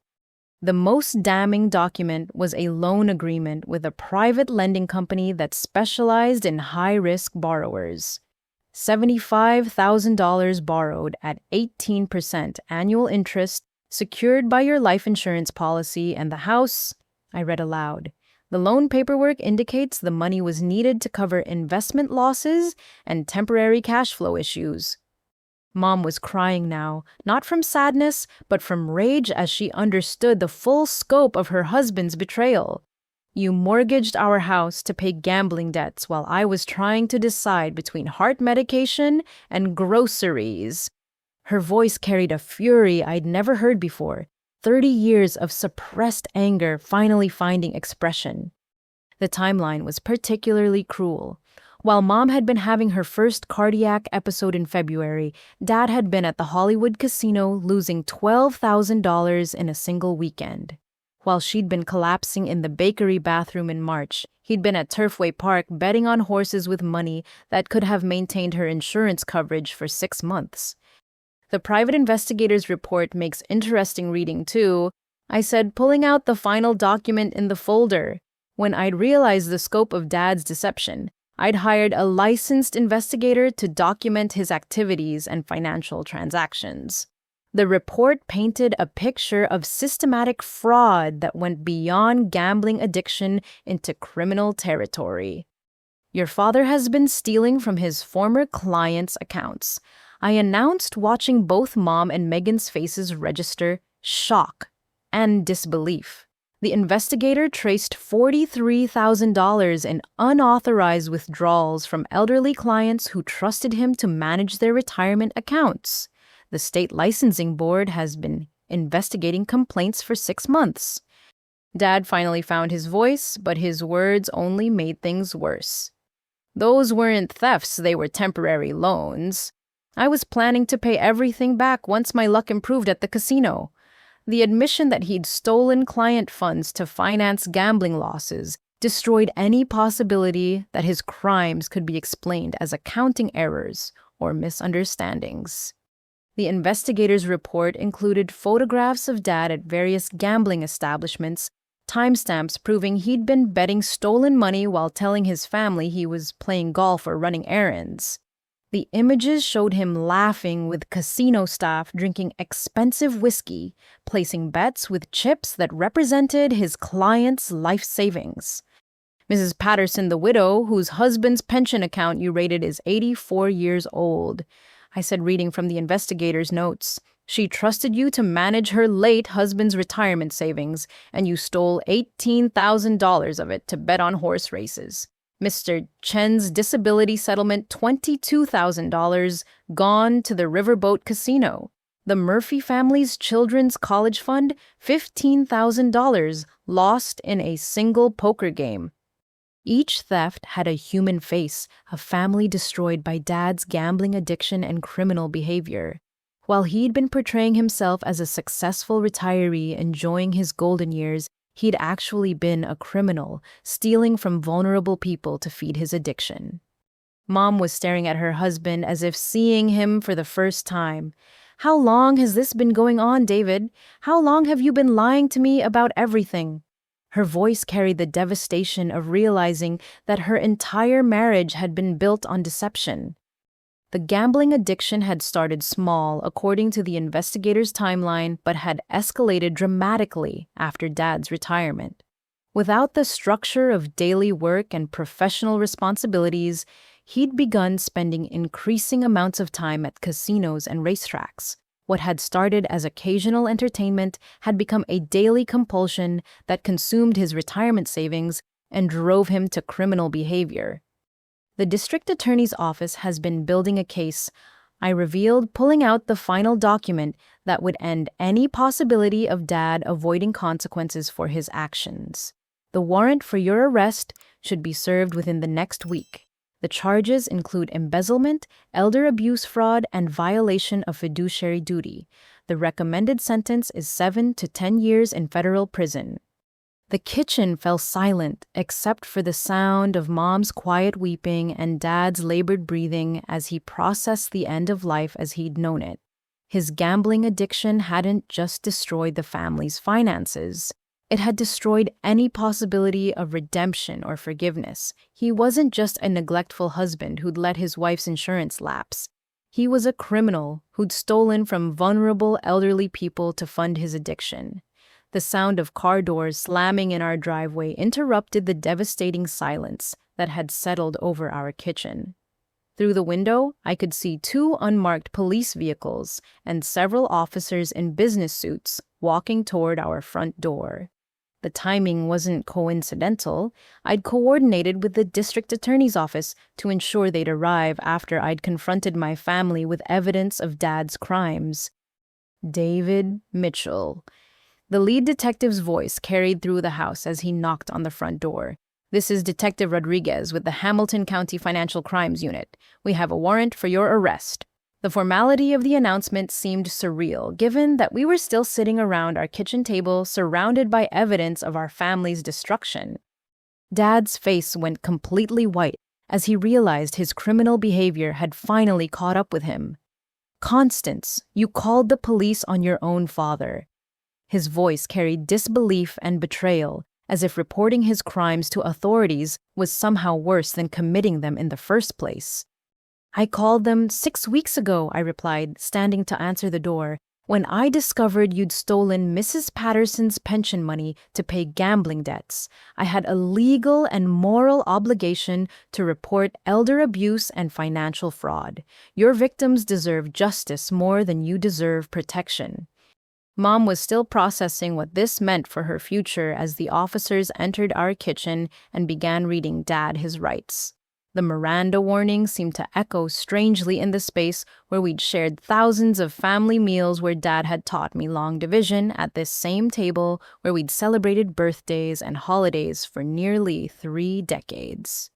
The most damning document was a loan agreement with a private lending company that specialized in high-risk borrowers. $75,000 borrowed at 18% annual interest, secured by your life insurance policy and the house, I read aloud. The loan paperwork indicates the money was needed to cover investment losses and temporary cash flow issues. Mom was crying now, not from sadness, but from rage as she understood the full scope of her husband's betrayal. You mortgaged our house to pay gambling debts while I was trying to decide between heart medication and groceries. Her voice carried a fury I'd never heard before, 30 years of suppressed anger finally finding expression. The timeline was particularly cruel. While Mom had been having her first cardiac episode in February, Dad had been at the Hollywood Casino losing $12,000 in a single weekend. While she'd been collapsing in the bakery bathroom in March, he'd been at Turfway Park betting on horses with money that could have maintained her insurance coverage for 6 months. The private investigator's report makes interesting reading, too, I said, pulling out the final document in the folder. When I'd realized the scope of Dad's deception, I'd hired a licensed investigator to document his activities and financial transactions. The report painted a picture of systematic fraud that went beyond gambling addiction into criminal territory. Your father has been stealing from his former clients' accounts. I announced, watching both Mom and Megan's faces register shock and disbelief. The investigator traced $43,000 in unauthorized withdrawals from elderly clients who trusted him to manage their retirement accounts. The state licensing board has been investigating complaints for 6 months. Dad finally found his voice, but his words only made things worse. Those weren't thefts, they were temporary loans. I was planning to pay everything back once my luck improved at the casino. The admission that he'd stolen client funds to finance gambling losses destroyed any possibility that his crimes could be explained as accounting errors or misunderstandings. The investigators' report included photographs of Dad at various gambling establishments, timestamps proving he'd been betting stolen money while telling his family he was playing golf or running errands. The images showed him laughing with casino staff, drinking expensive whiskey, placing bets with chips that represented his clients' life savings. Mrs. Patterson, the widow, whose husband's pension account you rated is 84 years old, I said, reading from the investigator's notes. She trusted you to manage her late husband's retirement savings, and you stole $18,000 of it to bet on horse races. Mr. Chen's disability settlement, $22,000, gone to the Riverboat Casino. The Murphy family's children's college fund, $15,000, lost in a single poker game. Each theft had a human face, a family destroyed by Dad's gambling addiction and criminal behavior. While he'd been portraying himself as a successful retiree enjoying his golden years, he'd actually been a criminal, stealing from vulnerable people to feed his addiction. Mom was staring at her husband as if seeing him for the first time. "How long has this been going on, David? How long have you been lying to me about everything?" Her voice carried the devastation of realizing that her entire marriage had been built on deception. The gambling addiction had started small, according to the investigator's timeline, but had escalated dramatically after Dad's retirement. Without the structure of daily work and professional responsibilities, he'd begun spending increasing amounts of time at casinos and racetracks. What had started as occasional entertainment had become a daily compulsion that consumed his retirement savings and drove him to criminal behavior. The district attorney's office has been building a case, I revealed, pulling out the final document that would end any possibility of Dad avoiding consequences for his actions. The warrant for your arrest should be served within the next week. The charges include embezzlement, elder abuse fraud, and violation of fiduciary duty. The recommended sentence is 7 to 10 years in federal prison. The kitchen fell silent except for the sound of Mom's quiet weeping and Dad's labored breathing as he processed the end of life as he'd known it. His gambling addiction hadn't just destroyed the family's finances. It had destroyed any possibility of redemption or forgiveness. He wasn't just a neglectful husband who'd let his wife's insurance lapse. He was a criminal who'd stolen from vulnerable elderly people to fund his addiction. The sound of car doors slamming in our driveway interrupted the devastating silence that had settled over our kitchen. Through the window, I could see 2 unmarked police vehicles and several officers in business suits walking toward our front door. The timing wasn't coincidental. I'd coordinated with the district attorney's office to ensure they'd arrive after I'd confronted my family with evidence of Dad's crimes. David Mitchell. The lead detective's voice carried through the house as he knocked on the front door. "This is Detective Rodriguez with the Hamilton County Financial Crimes Unit. We have a warrant for your arrest." The formality of the announcement seemed surreal, given that we were still sitting around our kitchen table surrounded by evidence of our family's destruction. Dad's face went completely white as he realized his criminal behavior had finally caught up with him. "Constance, you called the police on your own father." His voice carried disbelief and betrayal, as if reporting his crimes to authorities was somehow worse than committing them in the first place. "I called them 6 weeks ago," I replied, standing to answer the door, When I discovered you'd stolen Mrs. Patterson's pension money to pay gambling debts, I had a legal and moral obligation to report elder abuse and financial fraud. Your victims deserve justice more than you deserve protection. Mom was still processing what this meant for her future as the officers entered our kitchen and began reading Dad his rights. The Miranda warning seemed to echo strangely in the space where we'd shared thousands of family meals, where Dad had taught me long division at this same table where we'd celebrated birthdays and holidays for nearly 3 decades.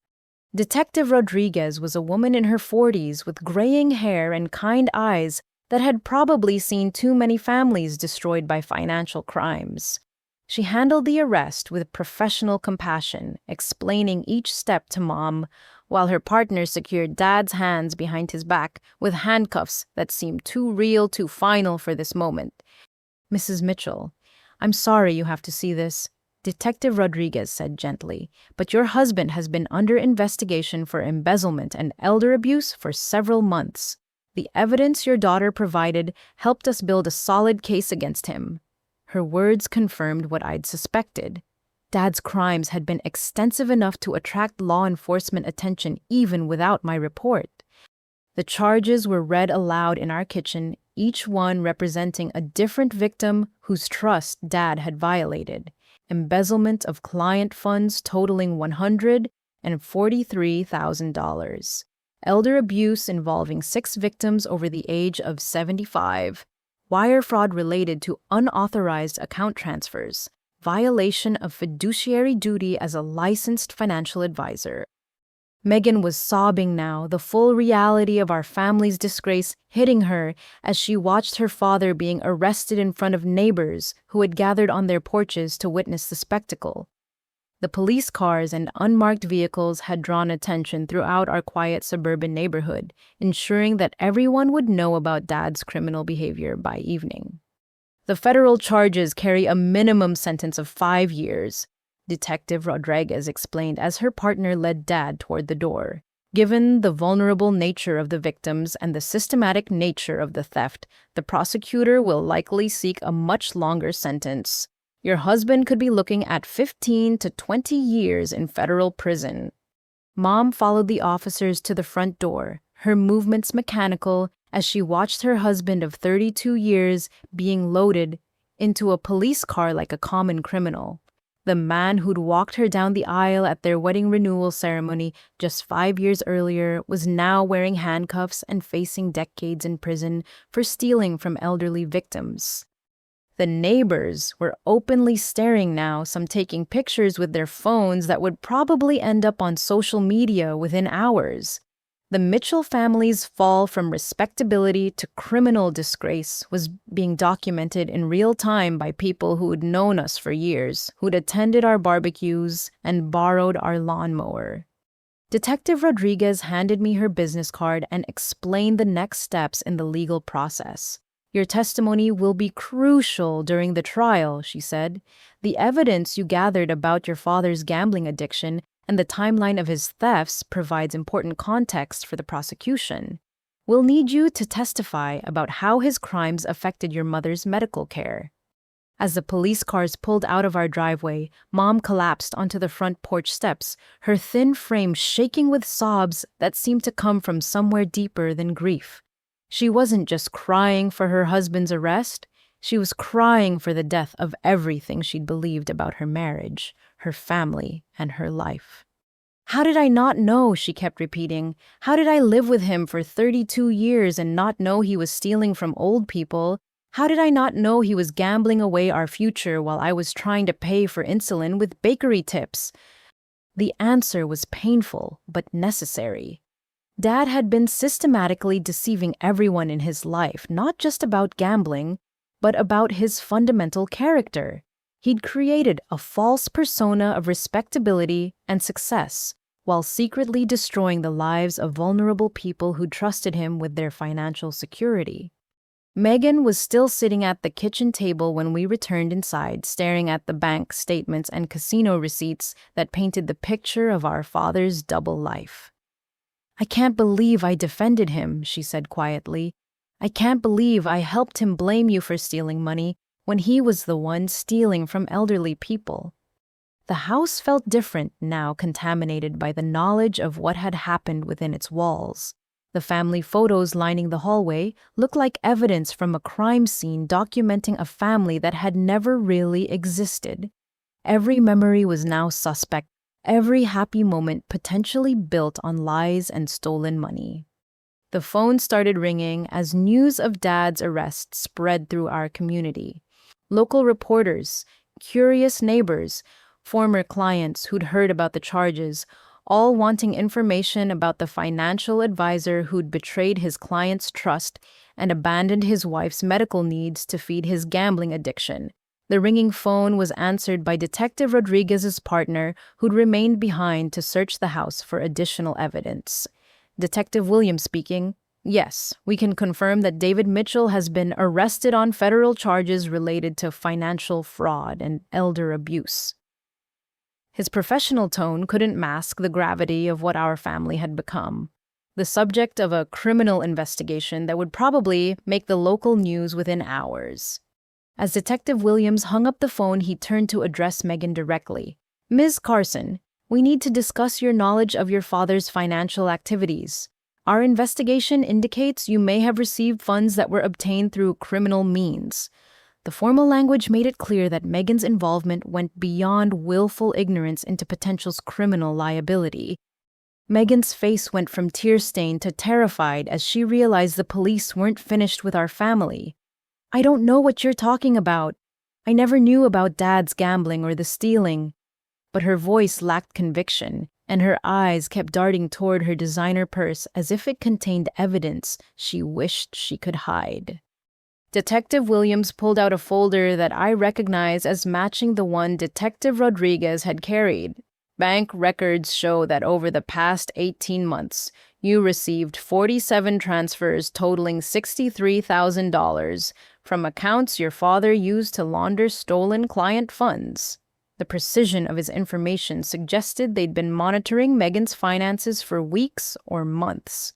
Detective Rodriguez was a woman in her 40s with graying hair and kind eyes that had probably seen too many families destroyed by financial crimes. She handled the arrest with professional compassion, explaining each step to Mom, while her partner secured Dad's hands behind his back with handcuffs that seemed too real, too final for this moment. "Mrs. Mitchell, I'm sorry you have to see this," Detective Rodriguez said gently, "but your husband has been under investigation for embezzlement and elder abuse for several months. The evidence your daughter provided helped us build a solid case against him." Her words confirmed what I'd suspected. Dad's crimes had been extensive enough to attract law enforcement attention even without my report. The charges were read aloud in our kitchen, each one representing a different victim whose trust Dad had violated. Embezzlement of client funds totaling $143,000. Elder abuse involving 6 victims over the age of 75. Wire fraud related to unauthorized account transfers. Violation of fiduciary duty as a licensed financial advisor. Megan was sobbing now, the full reality of our family's disgrace hitting her as she watched her father being arrested in front of neighbors who had gathered on their porches to witness the spectacle. The police cars and unmarked vehicles had drawn attention throughout our quiet suburban neighborhood, ensuring that everyone would know about Dad's criminal behavior by evening. "The federal charges carry a minimum sentence of 5 years, Detective Rodriguez explained as her partner led Dad toward the door. "Given the vulnerable nature of the victims and the systematic nature of the theft, the prosecutor will likely seek a much longer sentence. Your husband could be looking at 15 to 20 years in federal prison." Mom followed the officers to the front door, her movements mechanical as she watched her husband of 32 years being loaded into a police car like a common criminal. The man who'd walked her down the aisle at their wedding renewal ceremony just 5 years earlier was now wearing handcuffs and facing decades in prison for stealing from elderly victims. The neighbors were openly staring now, some taking pictures with their phones that would probably end up on social media within hours. The Mitchell family's fall from respectability to criminal disgrace was being documented in real time by people who'd known us for years, who'd attended our barbecues and borrowed our lawnmower. Detective Rodriguez handed me her business card and explained the next steps in the legal process. "Your testimony will be crucial during the trial," she said. "The evidence you gathered about your father's gambling addiction and the timeline of his thefts provides important context for the prosecution. We'll need you to testify about how his crimes affected your mother's medical care." As the police cars pulled out of our driveway, Mom collapsed onto the front porch steps, her thin frame shaking with sobs that seemed to come from somewhere deeper than grief. She wasn't just crying for her husband's arrest, she was crying for the death of everything she'd believed about her marriage, her family, and her life. "How did I not know?" she kept repeating. "How did I live with him for 32 years and not know he was stealing from old people? How did I not know he was gambling away our future while I was trying to pay for insulin with bakery tips?" The answer was painful, but necessary. Dad had been systematically deceiving everyone in his life, not just about gambling, but about his fundamental character. He'd created a false persona of respectability and success, while secretly destroying the lives of vulnerable people who trusted him with their financial security. Megan was still sitting at the kitchen table when we returned inside, staring at the bank statements and casino receipts that painted the picture of our father's double life. "I can't believe I defended him," she said quietly. I can't believe I helped him blame you for stealing money when he was the one stealing from elderly people. The house felt different now, contaminated by the knowledge of what had happened within its walls. The family photos lining the hallway looked like evidence from a crime scene documenting a family that had never really existed. Every memory was now suspect, every happy moment potentially built on lies and stolen money. The phone started ringing as news of Dad's arrest spread through our community. Local reporters, curious neighbors, former clients who'd heard about the charges, all wanting information about the financial advisor who'd betrayed his client's trust and abandoned his wife's medical needs to feed his gambling addiction. The ringing phone was answered by Detective Rodriguez's partner, who'd remained behind to search the house for additional evidence. Detective Williams speaking. Yes, we can confirm that David Mitchell has been arrested on federal charges related to financial fraud and elder abuse. His professional tone couldn't mask the gravity of what our family had become, the subject of a criminal investigation that would probably make the local news within hours. As Detective Williams hung up the phone, he turned to address Megan directly. Ms. Carson, we need to discuss your knowledge of your father's financial activities. Our investigation indicates you may have received funds that were obtained through criminal means. The formal language made it clear that Megan's involvement went beyond willful ignorance into potential criminal liability. Megan's face went from tear-stained to terrified as she realized the police weren't finished with our family. I don't know what you're talking about. I never knew about Dad's gambling or the stealing. But her voice lacked conviction, and her eyes kept darting toward her designer purse as if it contained evidence she wished she could hide. Detective Williams pulled out a folder that I recognized as matching the one Detective Rodriguez had carried. Bank records show that over the past 18 months, you received 47 transfers totaling $63,000 from accounts your father used to launder stolen client funds. The precision of his information suggested they'd been monitoring Megan's finances for weeks or months.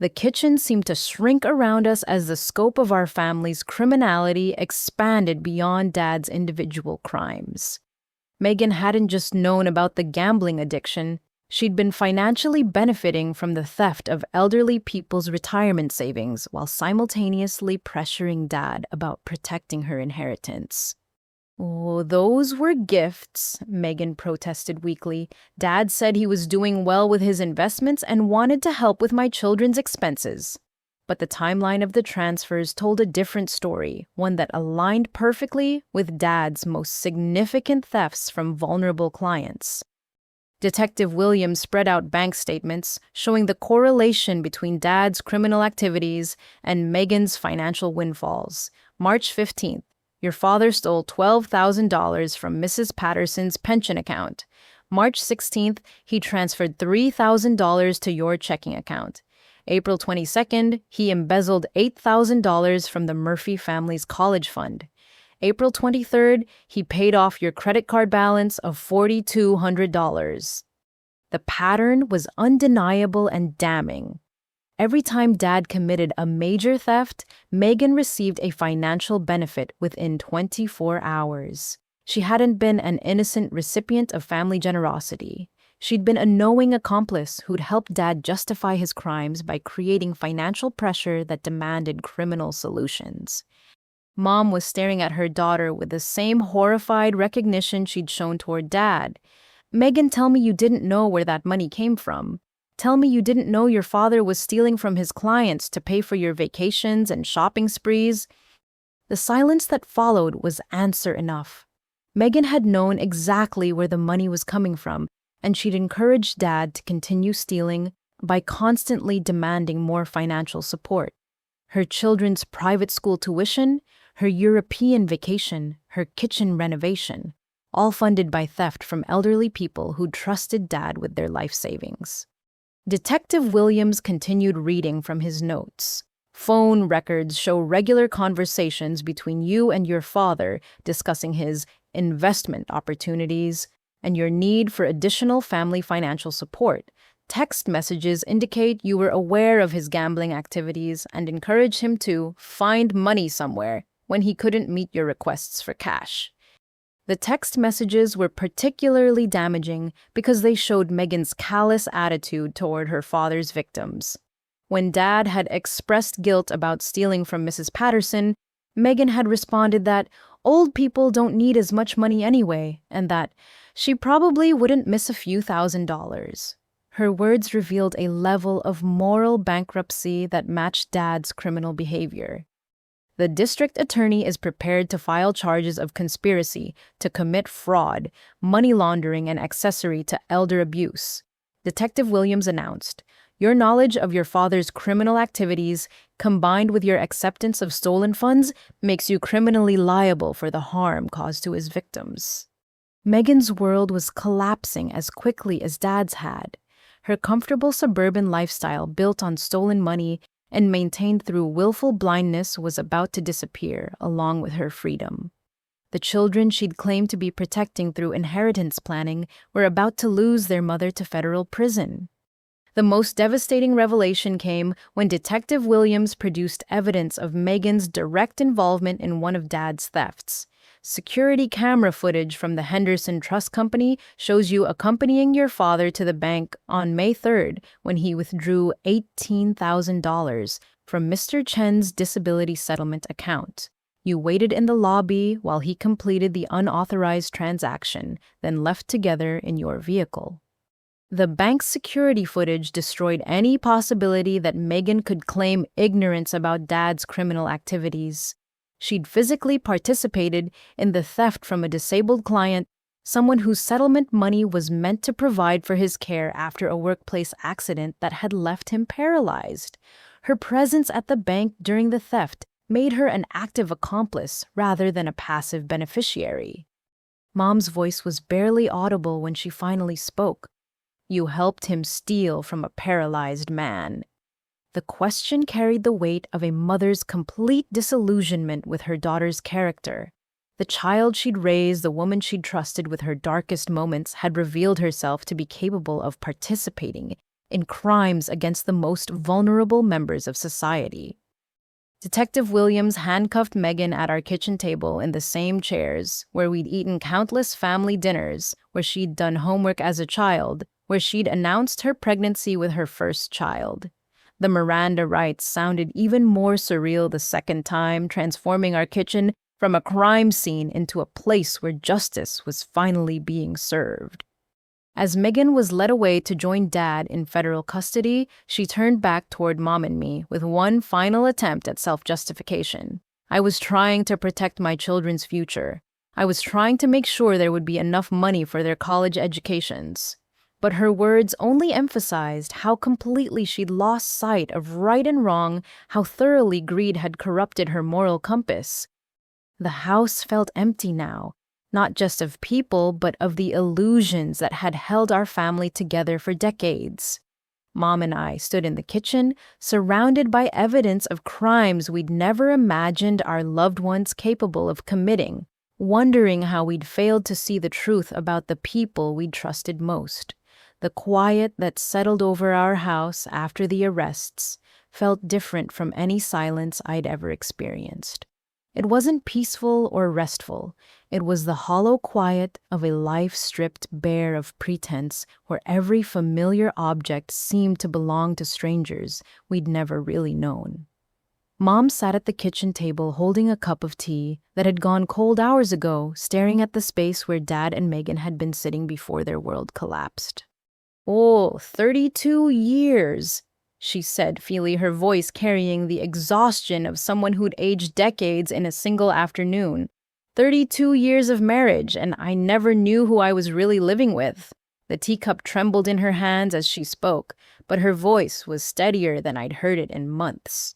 The kitchen seemed to shrink around us as the scope of our family's criminality expanded beyond Dad's individual crimes. Megan hadn't just known about the gambling addiction, she'd been financially benefiting from the theft of elderly people's retirement savings while simultaneously pressuring Dad about protecting her inheritance. Oh, those were gifts, Megan protested weakly. Dad said he was doing well with his investments and wanted to help with my children's expenses. But the timeline of the transfers told a different story, one that aligned perfectly with Dad's most significant thefts from vulnerable clients. Detective Williams spread out bank statements showing the correlation between Dad's criminal activities and Megan's financial windfalls. March 15th. Your father stole $12,000 from Mrs. Patterson's pension account. March 16th, he transferred $3,000 to your checking account. April 22nd, he embezzled $8,000 from the Murphy family's college fund. April 23rd, he paid off your credit card balance of $4,200. The pattern was undeniable and damning. Every time Dad committed a major theft, Megan received a financial benefit within 24 hours. She hadn't been an innocent recipient of family generosity. She'd been a knowing accomplice who'd helped Dad justify his crimes by creating financial pressure that demanded criminal solutions. Mom was staring at her daughter with the same horrified recognition she'd shown toward Dad. Megan, tell me you didn't know where that money came from. Tell me you didn't know your father was stealing from his clients to pay for your vacations and shopping sprees. The silence that followed was answer enough. Megan had known exactly where the money was coming from, and she'd encouraged Dad to continue stealing by constantly demanding more financial support. Her children's private school tuition, her European vacation, her kitchen renovation, all funded by theft from elderly people who trusted Dad with their life savings. Detective Williams continued reading from his notes. Phone records show regular conversations between you and your father discussing his investment opportunities and your need for additional family financial support. Text messages indicate you were aware of his gambling activities and encouraged him to find money somewhere when he couldn't meet your requests for cash. The text messages were particularly damaging because they showed Megan's callous attitude toward her father's victims. When Dad had expressed guilt about stealing from Mrs. Patterson, Megan had responded that old people don't need as much money anyway, and that she probably wouldn't miss a few $1,000s. Her words revealed a level of moral bankruptcy that matched Dad's criminal behavior. The district attorney is prepared to file charges of conspiracy to commit fraud, money laundering, and accessory to elder abuse. Detective Williams announced, "Your knowledge of your father's criminal activities, combined with your acceptance of stolen funds, makes you criminally liable for the harm caused to his victims." Megan's world was collapsing as quickly as Dad's had. Her comfortable suburban lifestyle built on stolen money and maintained through willful blindness was about to disappear along with her freedom. The children she'd claimed to be protecting through inheritance planning were about to lose their mother to federal prison. The most devastating revelation came when Detective Williams produced evidence of Megan's direct involvement in one of Dad's thefts. Security camera footage from the Henderson Trust Company shows you accompanying your father to the bank on May 3rd when he withdrew $18,000 from Mr. Chen's disability settlement account. You waited in the lobby while he completed the unauthorized transaction, then left together in your vehicle. The bank's security footage destroyed any possibility that Megan could claim ignorance about Dad's criminal activities. She'd physically participated in the theft from a disabled client, someone whose settlement money was meant to provide for his care after a workplace accident that had left him paralyzed. Her presence at the bank during the theft made her an active accomplice rather than a passive beneficiary. Mom's voice was barely audible when she finally spoke. "You helped him steal from a paralyzed man." The question carried the weight of a mother's complete disillusionment with her daughter's character. The child she'd raised, the woman she'd trusted with her darkest moments, had revealed herself to be capable of participating in crimes against the most vulnerable members of society. Detective Williams handcuffed Megan at our kitchen table in the same chairs where we'd eaten countless family dinners, where she'd done homework as a child, where she'd announced her pregnancy with her first child. The Miranda rights sounded even more surreal the second time, transforming our kitchen from a crime scene into a place where justice was finally being served. As Megan was led away to join Dad in federal custody, she turned back toward Mom and me with one final attempt at self-justification. "I was trying to protect my children's future. I was trying to make sure there would be enough money for their college educations." But her words only emphasized how completely she'd lost sight of right and wrong, how thoroughly greed had corrupted her moral compass. The house felt empty now, not just of people, but of the illusions that had held our family together for decades. Mom and I stood in the kitchen, surrounded by evidence of crimes we'd never imagined our loved ones capable of committing, wondering how we'd failed to see the truth about the people we'd trusted most. The quiet that settled over our house after the arrests felt different from any silence I'd ever experienced. It wasn't peaceful or restful. It was the hollow quiet of a life stripped bare of pretense, where every familiar object seemed to belong to strangers we'd never really known. Mom sat at the kitchen table holding a cup of tea that had gone cold hours ago, staring at the space where Dad and Megan had been sitting before their world collapsed. "Oh, 32 years, she said, feeling her voice carrying the exhaustion of someone who'd aged decades in a single afternoon. 32 years of marriage, and I never knew who I was really living with." The teacup trembled in her hands as she spoke, but her voice was steadier than I'd heard it in months.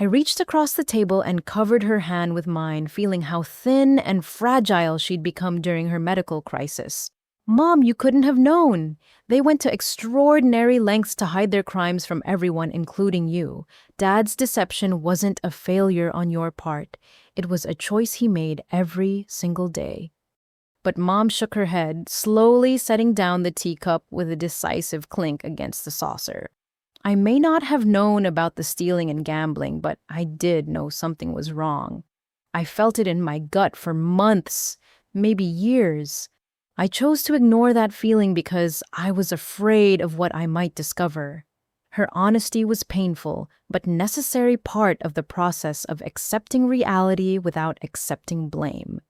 I reached across the table and covered her hand with mine, feeling how thin and fragile she'd become during her medical crisis. "Mom, you couldn't have known. They went to extraordinary lengths to hide their crimes from everyone, including you. Dad's deception wasn't a failure on your part. It was a choice he made every single day." But Mom shook her head, slowly setting down the teacup with a decisive clink against the saucer. I may not have known about the stealing and gambling, but I did know something was wrong. I felt it in my gut for months, maybe years. I chose to ignore that feeling because I was afraid of what I might discover. Her honesty was painful, but necessary part of the process of accepting reality without accepting blame.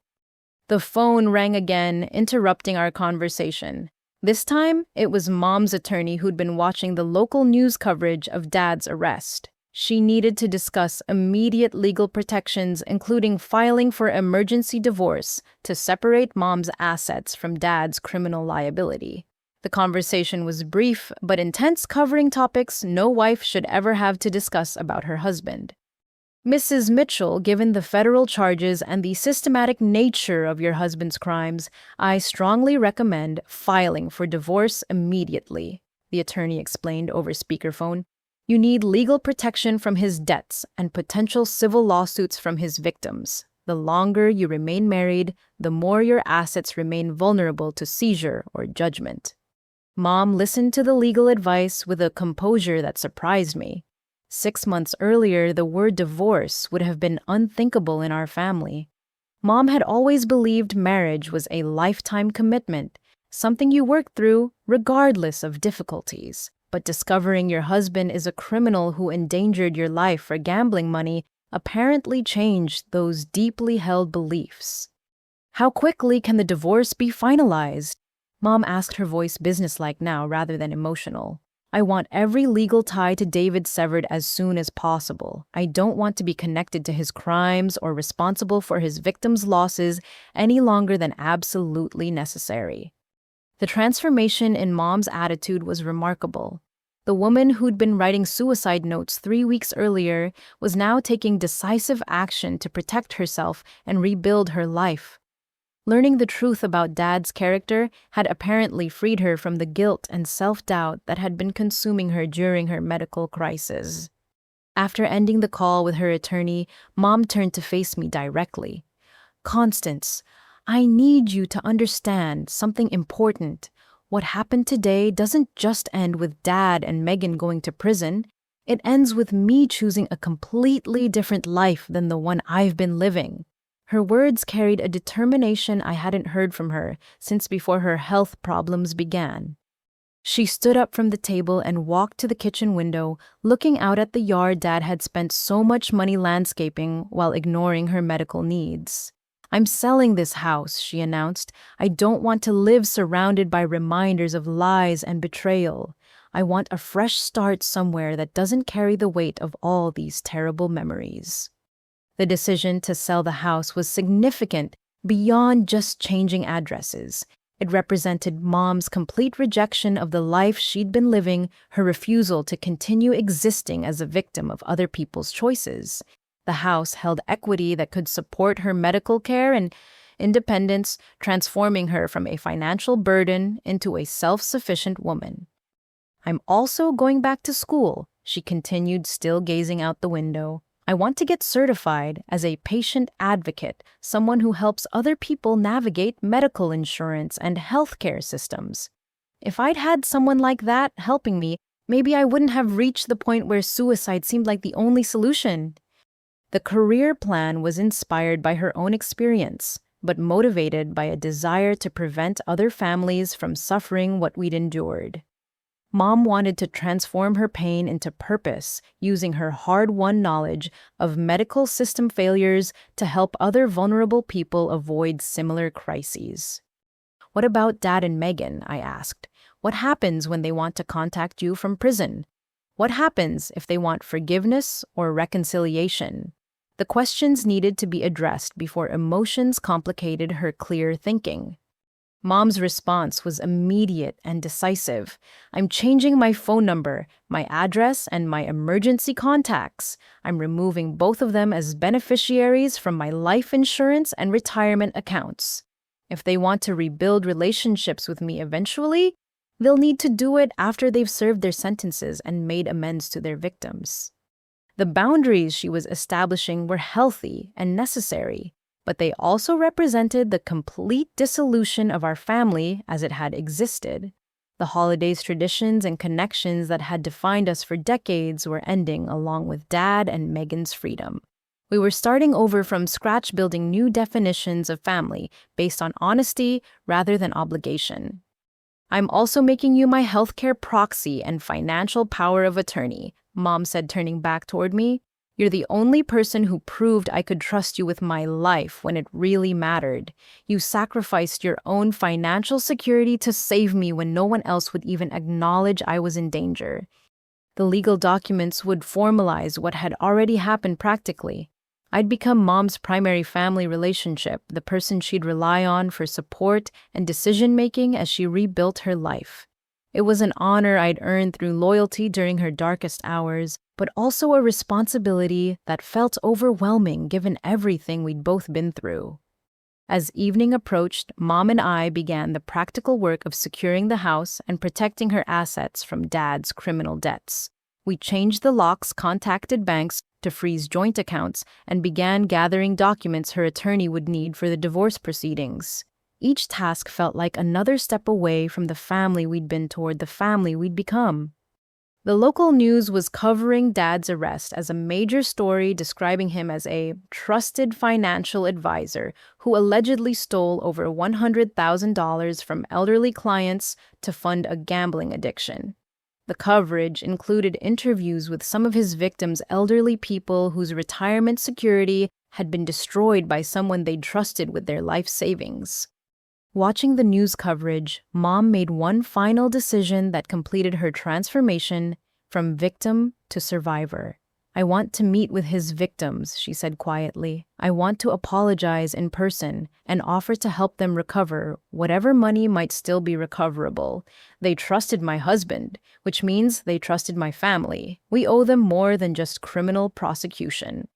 The phone rang again, interrupting our conversation. This time, it was Mom's attorney who'd been watching the local news coverage of Dad's arrest. She needed to discuss immediate legal protections, including filing for emergency divorce to separate Mom's assets from Dad's criminal liability. The conversation was brief but intense, covering topics no wife should ever have to discuss about her husband. Mrs. Mitchell, given the federal charges and the systematic nature of your husband's crimes, I strongly recommend filing for divorce immediately, the attorney explained over speakerphone. You need legal protection from his debts and potential civil lawsuits from his victims. The longer you remain married, the more your assets remain vulnerable to seizure or judgment. Mom listened to the legal advice with a composure that surprised me. 6 months earlier, the word divorce would have been unthinkable in our family. Mom had always believed marriage was a lifetime commitment, something you work through regardless of difficulties. But discovering your husband is a criminal who endangered your life for gambling money apparently changed those deeply held beliefs. How quickly can the divorce be finalized? Mom asked, her voice businesslike now rather than emotional. I want every legal tie to David severed as soon as possible. I don't want to be connected to his crimes or responsible for his victims' losses any longer than absolutely necessary. The transformation in Mom's attitude was remarkable. The woman who'd been writing suicide notes 3 weeks earlier was now taking decisive action to protect herself and rebuild her life. Learning the truth about Dad's character had apparently freed her from the guilt and self-doubt that had been consuming her during her medical crisis. After ending the call with her attorney, Mom turned to face me directly. Constance, I need you to understand something important. What happened today doesn't just end with Dad and Megan going to prison. It ends with me choosing a completely different life than the one I've been living. Her words carried a determination I hadn't heard from her since before her health problems began. She stood up from the table and walked to the kitchen window, looking out at the yard Dad had spent so much money landscaping while ignoring her medical needs. I'm selling this house, she announced. I don't want to live surrounded by reminders of lies and betrayal. I want a fresh start somewhere that doesn't carry the weight of all these terrible memories. The decision to sell the house was significant beyond just changing addresses. It represented Mom's complete rejection of the life she'd been living, her refusal to continue existing as a victim of other people's choices. The house held equity that could support her medical care and independence, transforming her from a financial burden into a self-sufficient woman. I'm also going back to school, she continued, still gazing out the window. I want to get certified as a patient advocate, someone who helps other people navigate medical insurance and healthcare systems. If I'd had someone like that helping me, maybe I wouldn't have reached the point where suicide seemed like the only solution. The career plan was inspired by her own experience, but motivated by a desire to prevent other families from suffering what we'd endured. Mom wanted to transform her pain into purpose, using her hard-won knowledge of medical system failures to help other vulnerable people avoid similar crises. What about Dad and Megan? I asked. What happens when they want to contact you from prison? What happens if they want forgiveness or reconciliation? The questions needed to be addressed before emotions complicated her clear thinking. Mom's response was immediate and decisive. I'm changing my phone number, my address, and my emergency contacts. I'm removing both of them as beneficiaries from my life insurance and retirement accounts. If they want to rebuild relationships with me eventually, they'll need to do it after they've served their sentences and made amends to their victims. The boundaries she was establishing were healthy and necessary. but they also represented the complete dissolution of our family as it had existed. The holidays' traditions and connections that had defined us for decades were ending along with Dad and Megan's freedom. We were starting over from scratch, building new definitions of family based on honesty rather than obligation. I'm also making you my healthcare proxy and financial power of attorney, Mom said, turning back toward me. You're the only person who proved I could trust you with my life when it really mattered. You sacrificed your own financial security to save me when no one else would even acknowledge I was in danger. The legal documents would formalize what had already happened practically. I'd become Mom's primary family relationship, the person she'd rely on for support and decision-making as she rebuilt her life. It was an honor I'd earned through loyalty during her darkest hours, but also a responsibility that felt overwhelming given everything we'd both been through. As evening approached, Mom and I began the practical work of securing the house and protecting her assets from Dad's criminal debts. We changed the locks, contacted banks to freeze joint accounts, and began gathering documents her attorney would need for the divorce proceedings. Each task felt like another step away from the family we'd been toward the family we'd become. The local news was covering Dad's arrest as a major story, describing him as a trusted financial advisor who allegedly stole over $100,000 from elderly clients to fund a gambling addiction. The coverage included interviews with some of his victims, elderly people whose retirement security had been destroyed by someone they'd trusted with their life savings. Watching the news coverage, Mom made one final decision that completed her transformation from victim to survivor. I want to meet with his victims, she said quietly. I want to apologize in person and offer to help them recover whatever money might still be recoverable. They trusted my husband, which means they trusted my family. We owe them more than just criminal prosecution.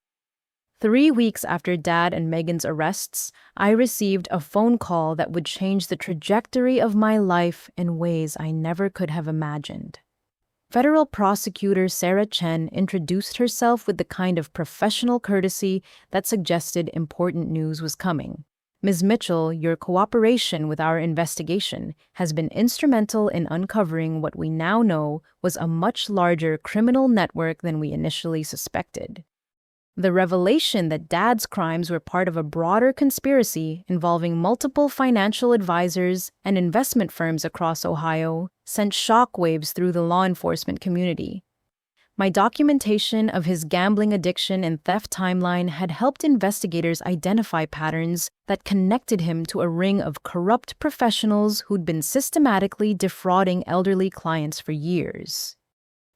3 weeks after Dad and Megan's arrests, I received a phone call that would change the trajectory of my life in ways I never could have imagined. Federal prosecutor Sarah Chen introduced herself with the kind of professional courtesy that suggested important news was coming. Ms. Mitchell, your cooperation with our investigation has been instrumental in uncovering what we now know was a much larger criminal network than we initially suspected. The revelation that Dad's crimes were part of a broader conspiracy involving multiple financial advisors and investment firms across Ohio sent shockwaves through the law enforcement community. My documentation of his gambling addiction and theft timeline had helped investigators identify patterns that connected him to a ring of corrupt professionals who'd been systematically defrauding elderly clients for years.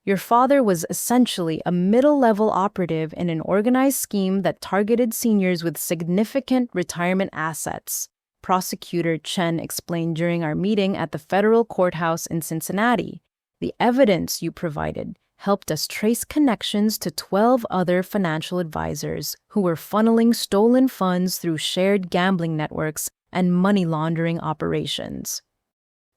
Your father was essentially a middle-level operative in an organized scheme that targeted seniors with significant retirement assets, Prosecutor Chen explained during our meeting at the federal courthouse in Cincinnati. The evidence you provided helped us trace connections to 12 other financial advisors who were funneling stolen funds through shared gambling networks and money laundering operations.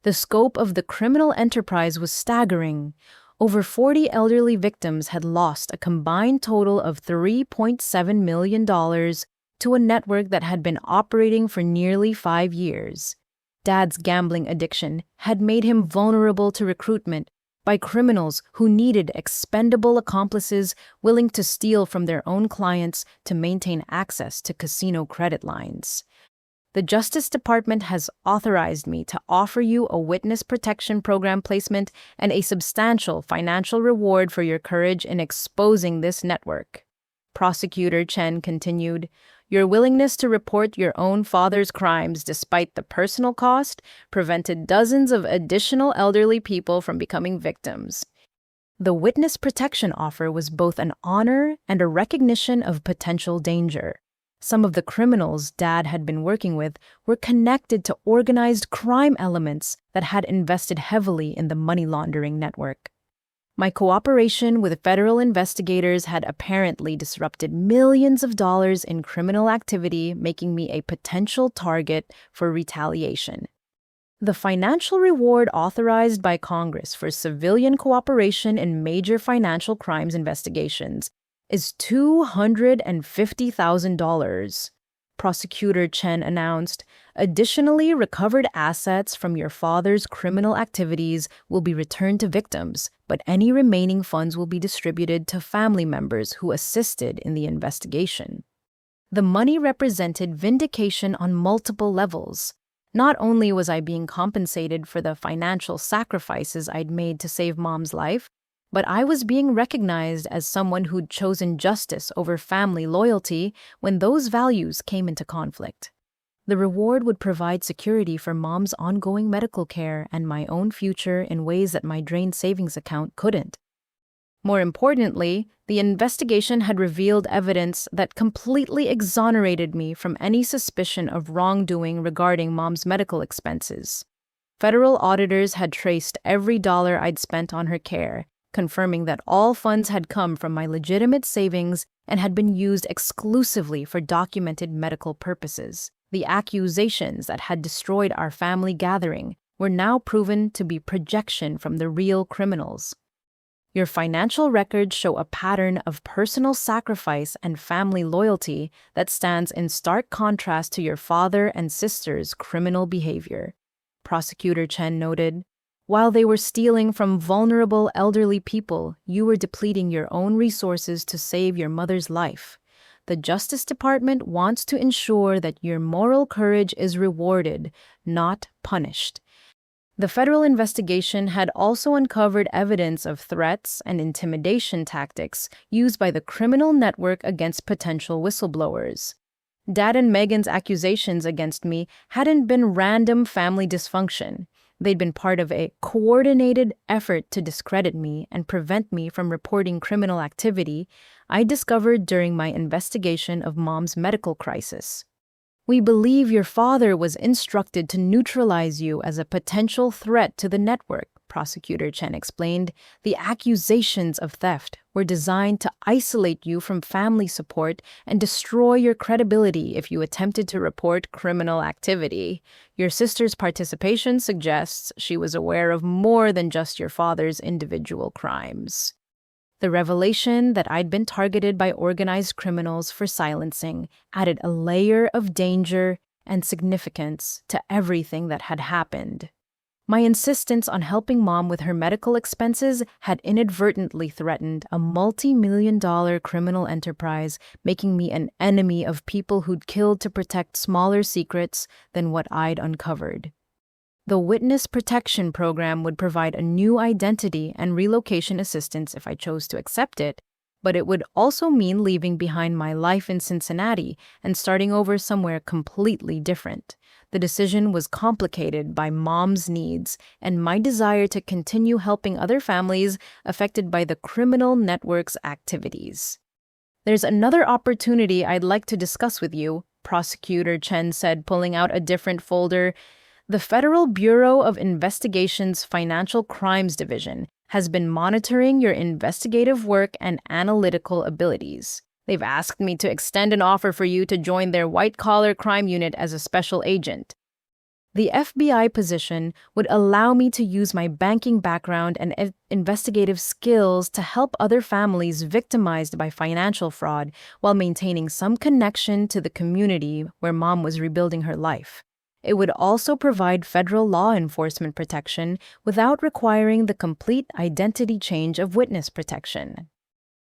The scope of the criminal enterprise was staggering. Over 40 elderly victims had lost a combined total of $3.7 million to a network that had been operating for nearly 5 years. Dad's gambling addiction had made him vulnerable to recruitment by criminals who needed expendable accomplices willing to steal from their own clients to maintain access to casino credit lines. The Justice Department has authorized me to offer you a witness protection program placement and a substantial financial reward for your courage in exposing this network. Prosecutor Chen continued, your willingness to report your own father's crimes despite the personal cost prevented dozens of additional elderly people from becoming victims. The witness protection offer was both an honor and a recognition of potential danger. Some of the criminals Dad had been working with were connected to organized crime elements that had invested heavily in the money laundering network. My cooperation with federal investigators had apparently disrupted millions of dollars in criminal activity, making me a potential target for retaliation. The financial reward authorized by Congress for civilian cooperation in major financial crimes investigations is $250,000. Prosecutor Chen announced. Additionally, recovered assets from your father's criminal activities will be returned to victims, but any remaining funds will be distributed to family members who assisted in the investigation. The money represented vindication on multiple levels. Not only was I being compensated for the financial sacrifices I'd made to save Mom's life, but I was being recognized as someone who'd chosen justice over family loyalty when those values came into conflict. The reward would provide security for Mom's ongoing medical care and my own future in ways that my drained savings account couldn't. More importantly, the investigation had revealed evidence that completely exonerated me from any suspicion of wrongdoing regarding Mom's medical expenses. Federal auditors had traced every dollar I'd spent on her care, confirming that all funds had come from my legitimate savings and had been used exclusively for documented medical purposes. The accusations that had destroyed our family gathering were now proven to be projection from the real criminals. Your financial records show a pattern of personal sacrifice and family loyalty that stands in stark contrast to your father and sister's criminal behavior. Prosecutor Chen noted, while they were stealing from vulnerable elderly people, you were depleting your own resources to save your mother's life. The Justice Department wants to ensure that your moral courage is rewarded, not punished. The federal investigation had also uncovered evidence of threats and intimidation tactics used by the criminal network against potential whistleblowers. Dad and Megan's accusations against me hadn't been random family dysfunction. They'd been part of a coordinated effort to discredit me and prevent me from reporting criminal activity I discovered during my investigation of Mom's medical crisis. We believe your father was instructed to neutralize you as a potential threat to the network, Prosecutor Chen explained. The accusations of theft were designed to isolate you from family support and destroy your credibility if you attempted to report criminal activity. Your sister's participation suggests she was aware of more than just your father's individual crimes. The revelation that I'd been targeted by organized criminals for silencing added a layer of danger and significance to everything that had happened. My insistence on helping Mom with her medical expenses had inadvertently threatened a multi-million-dollar criminal enterprise, making me an enemy of people who'd killed to protect smaller secrets than what I'd uncovered. The Witness Protection Program would provide a new identity and relocation assistance if I chose to accept it, but it would also mean leaving behind my life in Cincinnati and starting over somewhere completely different. The decision was complicated by Mom's needs and my desire to continue helping other families affected by the criminal network's activities. There's another opportunity I'd like to discuss with you, Prosecutor Chen said, pulling out a different folder. The Federal Bureau of Investigation's Financial Crimes Division has been monitoring your investigative work and analytical abilities. They've asked me to extend an offer for you to join their white-collar crime unit as a special agent. The FBI position would allow me to use my banking background and investigative skills to help other families victimized by financial fraud while maintaining some connection to the community where Mom was rebuilding her life. It would also provide federal law enforcement protection without requiring the complete identity change of witness protection.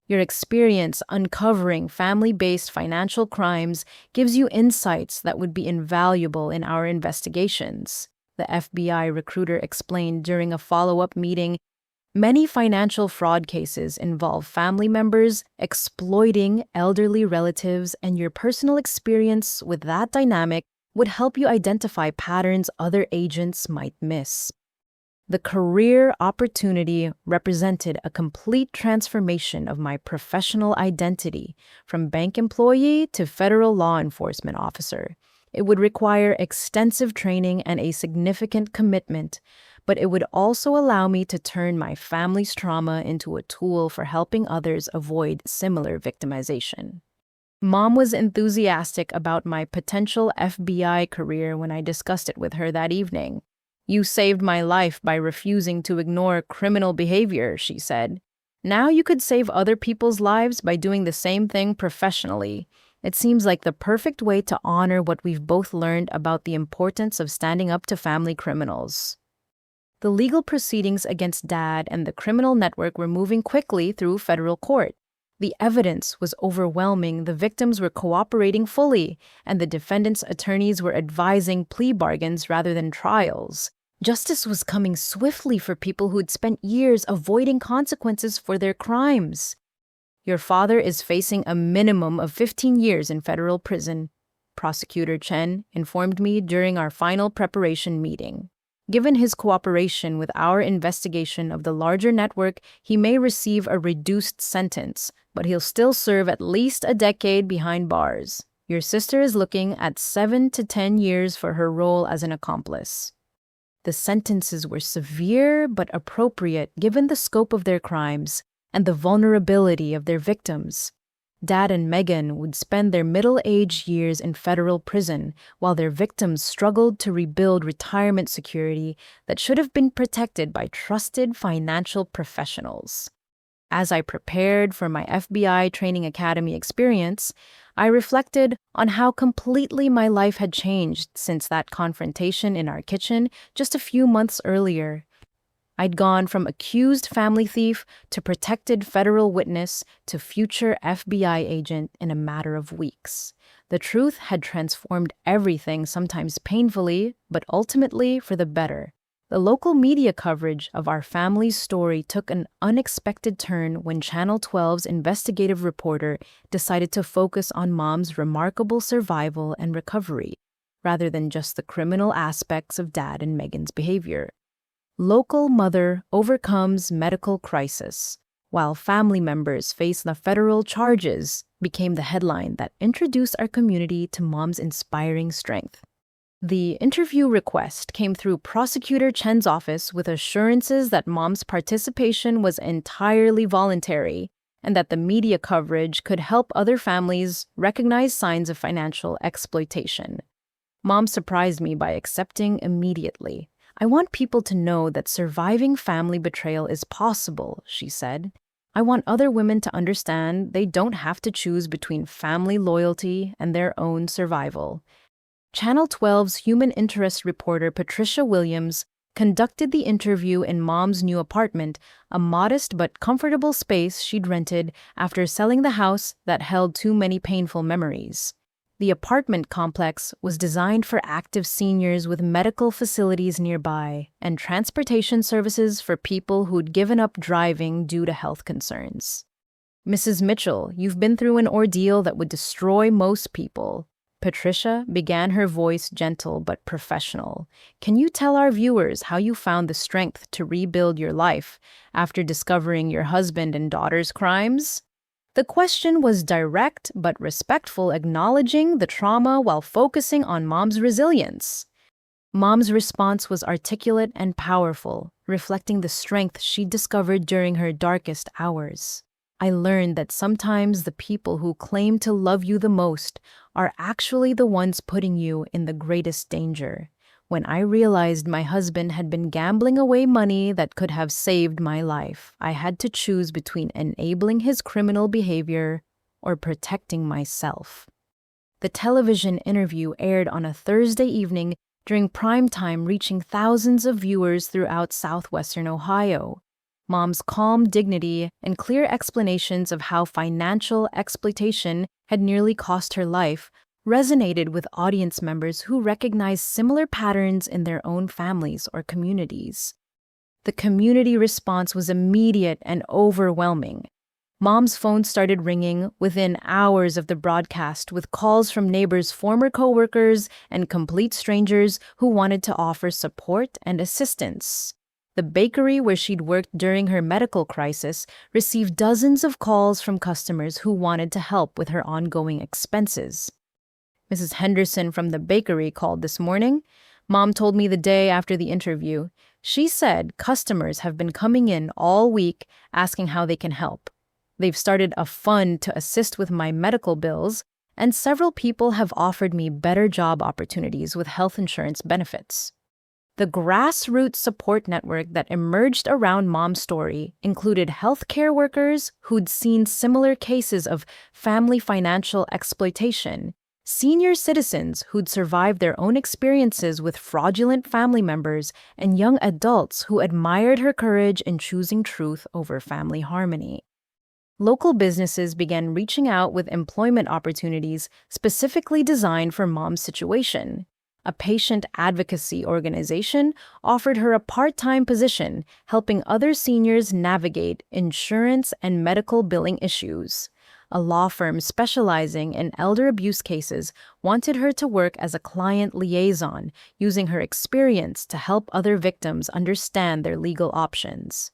Your experience uncovering family-based financial crimes gives you insights that would be invaluable in our investigations, the FBI recruiter explained during a follow-up meeting. Many financial fraud cases involve family members exploiting elderly relatives, and your personal experience with that dynamic would help you identify patterns other agents might miss. The career opportunity represented a complete transformation of my professional identity from bank employee to federal law enforcement officer. It would require extensive training and a significant commitment, but it would also allow me to turn my family's trauma into a tool for helping others avoid similar victimization. Mom was enthusiastic about my potential FBI career when I discussed it with her that evening. You saved my life by refusing to ignore criminal behavior, she said. Now you could save other people's lives by doing the same thing professionally. It seems like the perfect way to honor what we've both learned about the importance of standing up to family criminals. The legal proceedings against Dad and the criminal network were moving quickly through federal court. The evidence was overwhelming, the victims were cooperating fully, and the defendants' attorneys were advising plea bargains rather than trials. Justice was coming swiftly for people who'd spent years avoiding consequences for their crimes. Your father is facing a minimum of 15 years in federal prison, Prosecutor Chen informed me during our final preparation meeting. Given his cooperation with our investigation of the larger network, he may receive a reduced sentence, but he'll still serve at least a decade behind bars. Your sister is looking at 7 to 10 years for her role as an accomplice. The sentences were severe but appropriate given the scope of their crimes and the vulnerability of their victims. Dad and Megan would spend their middle-aged years in federal prison while their victims struggled to rebuild retirement security that should have been protected by trusted financial professionals. As I prepared for my FBI Training Academy experience, I reflected on how completely my life had changed since that confrontation in our kitchen just a few months earlier. I'd gone from accused family thief to protected federal witness to future FBI agent in a matter of weeks. The truth had transformed everything, sometimes painfully, but ultimately for the better. The local media coverage of our family's story took an unexpected turn when Channel 12's investigative reporter decided to focus on Mom's remarkable survival and recovery, rather than just the criminal aspects of Dad and Megan's behavior. Local mother overcomes medical crisis, while family members face the federal charges, became the headline that introduced our community to Mom's inspiring strength. The interview request came through Prosecutor Chen's office with assurances that Mom's participation was entirely voluntary and that the media coverage could help other families recognize signs of financial exploitation. Mom surprised me by accepting immediately. I want people to know that surviving family betrayal is possible, she said. I want other women to understand they don't have to choose between family loyalty and their own survival. Channel 12's human interest reporter Patricia Williams conducted the interview in Mom's new apartment, a modest but comfortable space she'd rented after selling the house that held too many painful memories. The apartment complex was designed for active seniors with medical facilities nearby and transportation services for people who'd given up driving due to health concerns. Mrs. Mitchell, you've been through an ordeal that would destroy most people. Patricia began, her voice gentle but professional. Can you tell our viewers how you found the strength to rebuild your life after discovering your husband and daughter's crimes? The question was direct but respectful, acknowledging the trauma while focusing on Mom's resilience. Mom's response was articulate and powerful, reflecting the strength she discovered during her darkest hours. I learned that sometimes the people who claim to love you the most are actually the ones putting you in the greatest danger. When I realized my husband had been gambling away money that could have saved my life, I had to choose between enabling his criminal behavior or protecting myself. The television interview aired on a Thursday evening during prime time, reaching thousands of viewers throughout southwestern Ohio. Mom's calm dignity and clear explanations of how financial exploitation had nearly cost her life resonated with audience members who recognized similar patterns in their own families or communities. The community response was immediate and overwhelming. Mom's phone started ringing within hours of the broadcast with calls from neighbors, former coworkers, and complete strangers who wanted to offer support and assistance. The bakery where she'd worked during her medical crisis received dozens of calls from customers who wanted to help with her ongoing expenses. Mrs. Henderson from the bakery called this morning. Mom told me the day after the interview. She said customers have been coming in all week asking how they can help. They've started a fund to assist with my medical bills, and several people have offered me better job opportunities with health insurance benefits. The grassroots support network that emerged around Mom's story included healthcare workers who'd seen similar cases of family financial exploitation, senior citizens who'd survived their own experiences with fraudulent family members, and young adults who admired her courage in choosing truth over family harmony. Local businesses began reaching out with employment opportunities specifically designed for Mom's situation. A patient advocacy organization offered her a part-time position, helping other seniors navigate insurance and medical billing issues. A law firm specializing in elder abuse cases wanted her to work as a client liaison, using her experience to help other victims understand their legal options.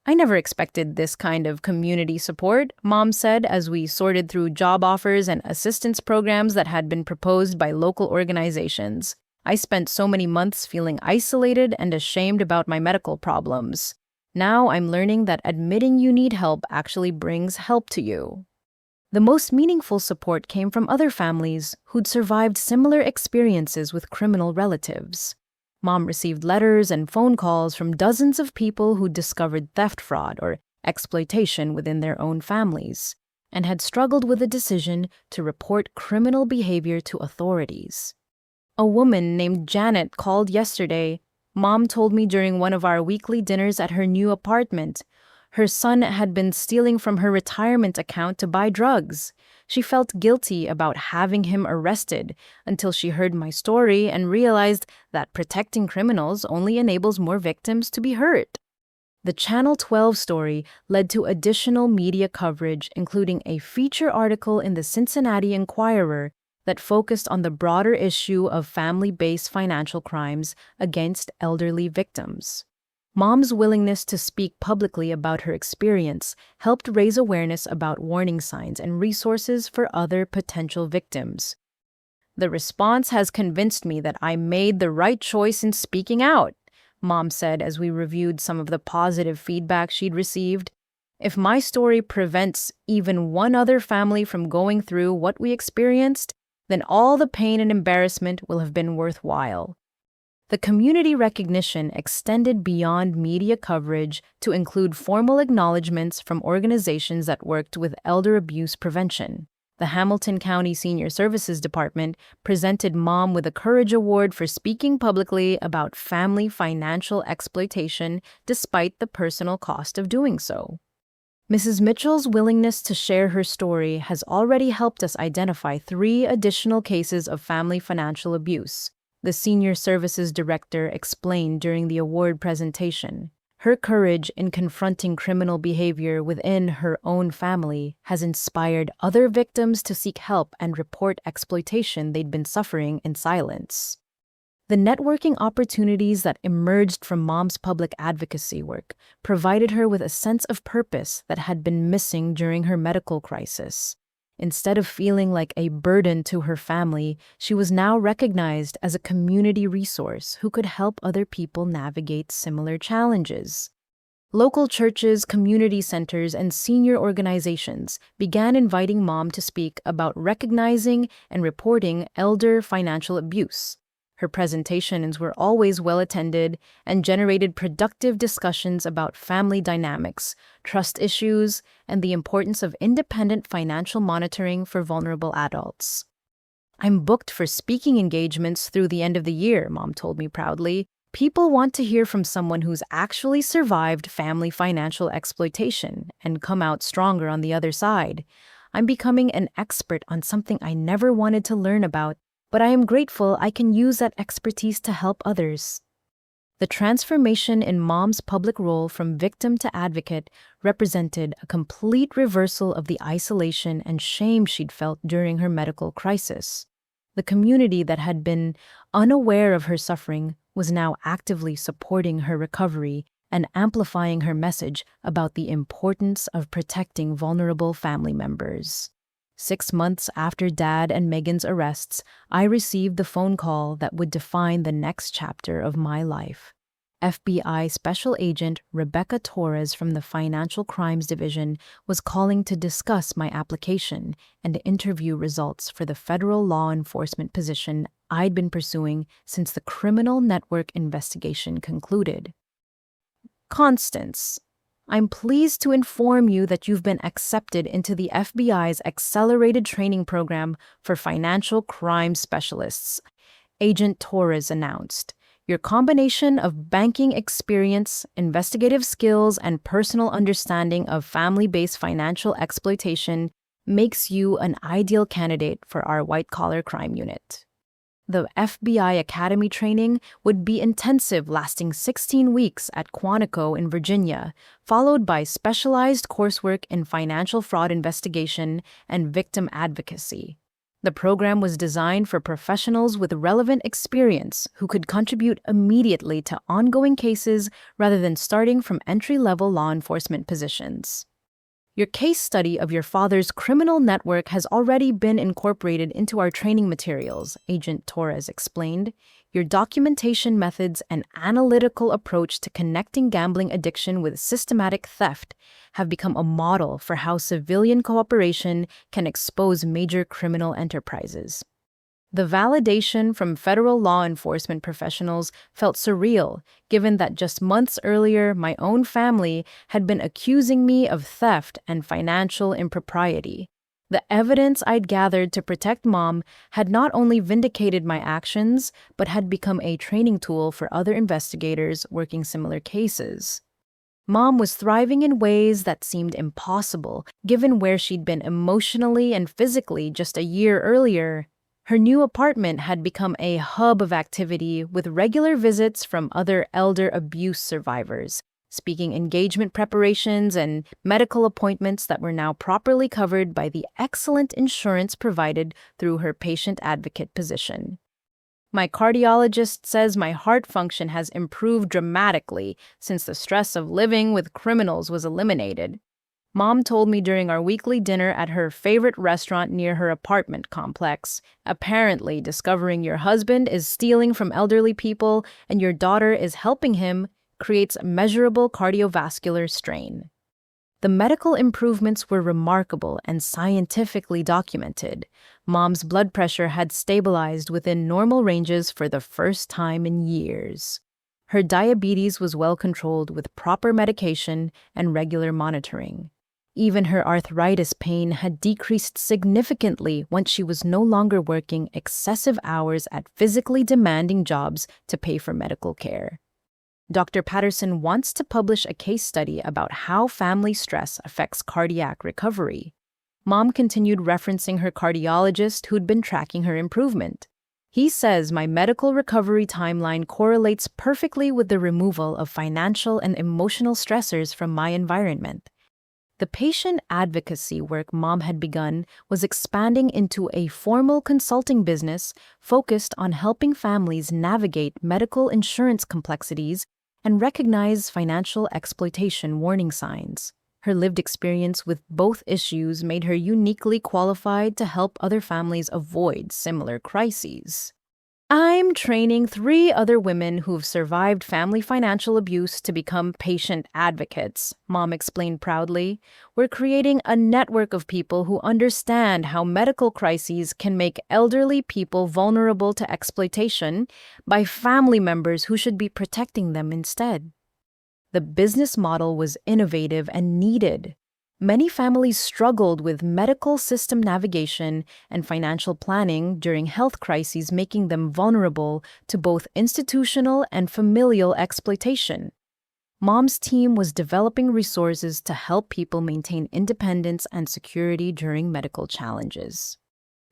"I never expected this kind of community support," Mom said as we sorted through job offers and assistance programs that had been proposed by local organizations. "I spent so many months feeling isolated and ashamed about my medical problems. Now I'm learning that admitting you need help actually brings help to you." The most meaningful support came from other families who'd survived similar experiences with criminal relatives. Mom received letters and phone calls from dozens of people who discovered theft, fraud, or exploitation within their own families, and had struggled with the decision to report criminal behavior to authorities. A woman named Janet called yesterday. Mom told me during one of our weekly dinners at her new apartment. Her son had been stealing from her retirement account to buy drugs. She felt guilty about having him arrested until she heard my story and realized that protecting criminals only enables more victims to be hurt. The Channel 12 story led to additional media coverage, including a feature article in the Cincinnati Enquirer that focused on the broader issue of family-based financial crimes against elderly victims. Mom's willingness to speak publicly about her experience helped raise awareness about warning signs and resources for other potential victims. "The response has convinced me that I made the right choice in speaking out," Mom said as we reviewed some of the positive feedback she'd received. "If my story prevents even one other family from going through what we experienced, then all the pain and embarrassment will have been worthwhile." The community recognition extended beyond media coverage to include formal acknowledgments from organizations that worked with elder abuse prevention. The Hamilton County Senior Services Department presented Mom with a Courage Award for speaking publicly about family financial exploitation despite the personal cost of doing so. Mrs. Mitchell's willingness to share her story has already helped us identify 3 additional cases of family financial abuse, the Senior Services Director explained during the award presentation. Her courage in confronting criminal behavior within her own family has inspired other victims to seek help and report exploitation they'd been suffering in silence. The networking opportunities that emerged from Mom's public advocacy work provided her with a sense of purpose that had been missing during her medical crisis. Instead of feeling like a burden to her family, she was now recognized as a community resource who could help other people navigate similar challenges. Local churches, community centers, and senior organizations began inviting Mom to speak about recognizing and reporting elder financial abuse. Her presentations were always well attended and generated productive discussions about family dynamics, trust issues, and the importance of independent financial monitoring for vulnerable adults. "I'm booked for speaking engagements through the end of the year," Mom told me proudly. "People want to hear from someone who's actually survived family financial exploitation and come out stronger on the other side. I'm becoming an expert on something I never wanted to learn about, but I am grateful I can use that expertise to help others." The transformation in Mom's public role from victim to advocate represented a complete reversal of the isolation and shame she'd felt during her medical crisis. The community that had been unaware of her suffering was now actively supporting her recovery and amplifying her message about the importance of protecting vulnerable family members. 6 months after Dad and Megan's arrests, I received the phone call that would define the next chapter of my life. FBI Special Agent Rebecca Torres from the Financial Crimes Division was calling to discuss my application and interview results for the federal law enforcement position I'd been pursuing since the criminal network investigation concluded. Constance, I'm pleased to inform you that you've been accepted into the FBI's Accelerated Training Program for Financial Crime Specialists, Agent Torres announced. Your combination of banking experience, investigative skills, and personal understanding of family-based financial exploitation makes you an ideal candidate for our white-collar crime unit. The FBI Academy training would be intensive, lasting 16 weeks at Quantico in Virginia, followed by specialized coursework in financial fraud investigation and victim advocacy. The program was designed for professionals with relevant experience who could contribute immediately to ongoing cases rather than starting from entry-level law enforcement positions. Your case study of your father's criminal network has already been incorporated into our training materials, Agent Torres explained. Your documentation methods and analytical approach to connecting gambling addiction with systematic theft have become a model for how civilian cooperation can expose major criminal enterprises. The validation from federal law enforcement professionals felt surreal, given that just months earlier my own family had been accusing me of theft and financial impropriety. The evidence I'd gathered to protect Mom had not only vindicated my actions, but had become a training tool for other investigators working similar cases. Mom was thriving in ways that seemed impossible, given where she'd been emotionally and physically just a year earlier. Her new apartment had become a hub of activity with regular visits from other elder abuse survivors, speaking engagement preparations and medical appointments that were now properly covered by the excellent insurance provided through her patient advocate position. My cardiologist says my heart function has improved dramatically since the stress of living with criminals was eliminated. Mom told me during our weekly dinner at her favorite restaurant near her apartment complex. Apparently, discovering your husband is stealing from elderly people and your daughter is helping him creates measurable cardiovascular strain. The medical improvements were remarkable and scientifically documented. Mom's blood pressure had stabilized within normal ranges for the first time in years. Her diabetes was well controlled with proper medication and regular monitoring. Even her arthritis pain had decreased significantly once she was no longer working excessive hours at physically demanding jobs to pay for medical care. Dr. Patterson wants to publish a case study about how family stress affects cardiac recovery. Mom continued referencing her cardiologist who'd been tracking her improvement. He says my medical recovery timeline correlates perfectly with the removal of financial and emotional stressors from my environment. The patient advocacy work Mom had begun was expanding into a formal consulting business focused on helping families navigate medical insurance complexities and recognize financial exploitation warning signs. Her lived experience with both issues made her uniquely qualified to help other families avoid similar crises. I'm training 3 other women who've survived family financial abuse to become patient advocates, Mom explained proudly. We're creating a network of people who understand how medical crises can make elderly people vulnerable to exploitation by family members who should be protecting them instead. The business model was innovative and needed. Many families struggled with medical system navigation and financial planning during health crises, making them vulnerable to both institutional and familial exploitation. Mom's team was developing resources to help people maintain independence and security during medical challenges.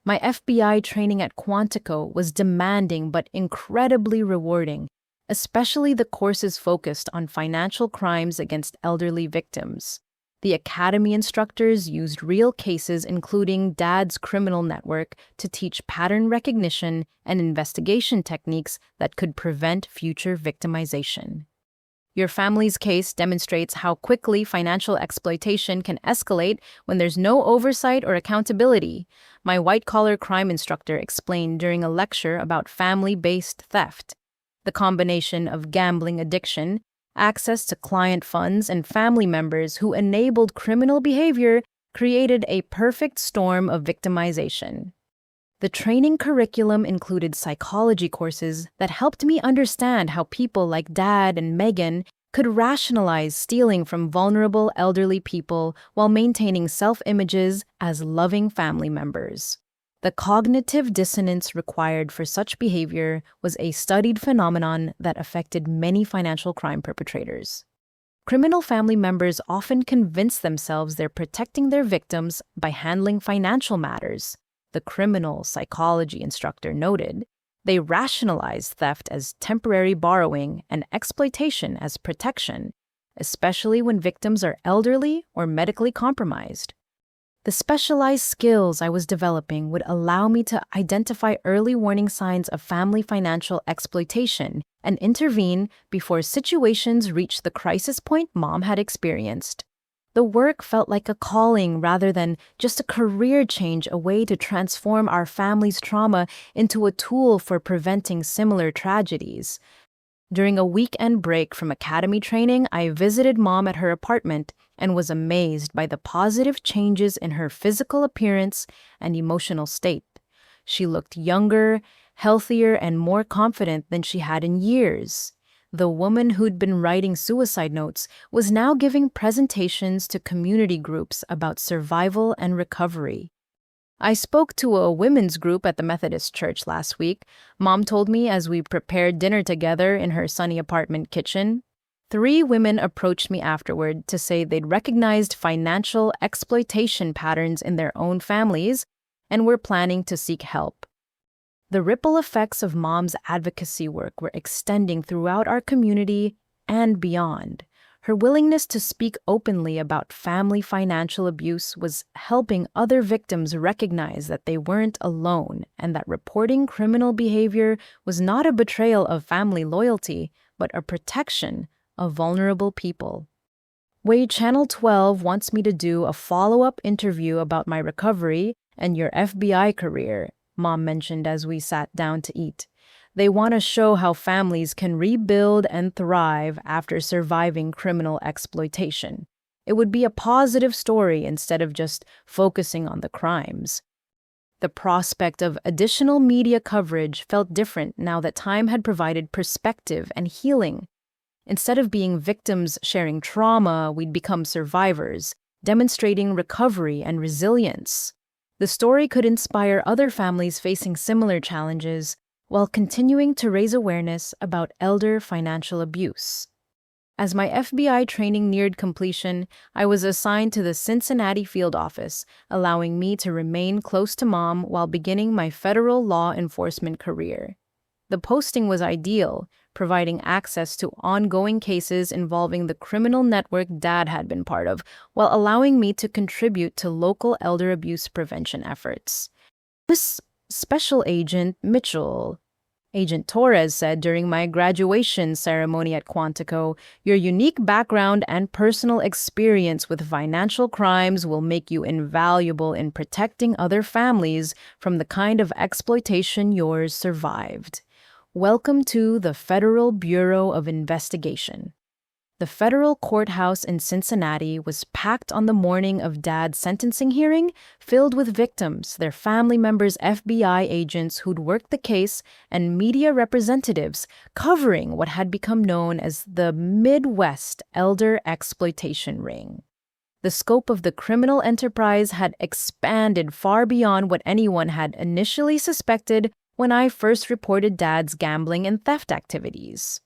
My FBI training at Quantico was demanding but incredibly rewarding, especially the courses focused on financial crimes against elderly victims. The academy instructors used real cases, including Dad's criminal network, to teach pattern recognition and investigation techniques that could prevent future victimization. Your family's case demonstrates how quickly financial exploitation can escalate when there's no oversight or accountability, my white-collar crime instructor explained during a lecture about family-based theft. The combination of gambling addiction, access to client funds, and family members who enabled criminal behavior created a perfect storm of victimization. The training curriculum included psychology courses that helped me understand how people like Dad and Megan could rationalize stealing from vulnerable elderly people while maintaining self-images as loving family members. The cognitive dissonance required for such behavior was a studied phenomenon that affected many financial crime perpetrators. Criminal family members often convince themselves they're protecting their victims by handling financial matters. The criminal psychology instructor noted, they rationalize theft as temporary borrowing and exploitation as protection, especially when victims are elderly or medically compromised. The specialized skills I was developing would allow me to identify early warning signs of family financial exploitation and intervene before situations reached the crisis point Mom had experienced. The work felt like a calling rather than just a career change, a way to transform our family's trauma into a tool for preventing similar tragedies. During a weekend break from academy training, I visited Mom at her apartment and was amazed by the positive changes in her physical appearance and emotional state. She looked younger, healthier, and more confident than she had in years. The woman who'd been writing suicide notes was now giving presentations to community groups about survival and recovery. I spoke to a women's group at the Methodist Church last week, Mom told me as we prepared dinner together in her sunny apartment kitchen. 3 women approached me afterward to say they'd recognized financial exploitation patterns in their own families and were planning to seek help. The ripple effects of Mom's advocacy work were extending throughout our community and beyond. Her willingness to speak openly about family financial abuse was helping other victims recognize that they weren't alone and that reporting criminal behavior was not a betrayal of family loyalty, but a protection of vulnerable people. Channel 12 wants me to do a follow-up interview about my recovery and your FBI career, Mom mentioned as we sat down to eat. They want to show how families can rebuild and thrive after surviving criminal exploitation. It would be a positive story instead of just focusing on the crimes. The prospect of additional media coverage felt different now that time had provided perspective and healing. Instead of being victims sharing trauma, we'd become survivors, demonstrating recovery and resilience. The story could inspire other families facing similar challenges, while continuing to raise awareness about elder financial abuse. As my FBI training neared completion, I was assigned to the Cincinnati field office, allowing me to remain close to Mom while beginning my federal law enforcement career. The posting was ideal, providing access to ongoing cases involving the criminal network Dad had been part of, while allowing me to contribute to local elder abuse prevention efforts. This Special Agent Mitchell, Agent Torres said during my graduation ceremony at Quantico, your unique background and personal experience with financial crimes will make you invaluable in protecting other families from the kind of exploitation yours survived. Welcome to the Federal Bureau of Investigation. The federal courthouse in Cincinnati was packed on the morning of Dad's sentencing hearing, filled with victims, their family members, FBI agents who'd worked the case, and media representatives covering what had become known as the Midwest Elder Exploitation Ring. The scope of the criminal enterprise had expanded far beyond what anyone had initially suspected when I first reported Dad's gambling and theft activities.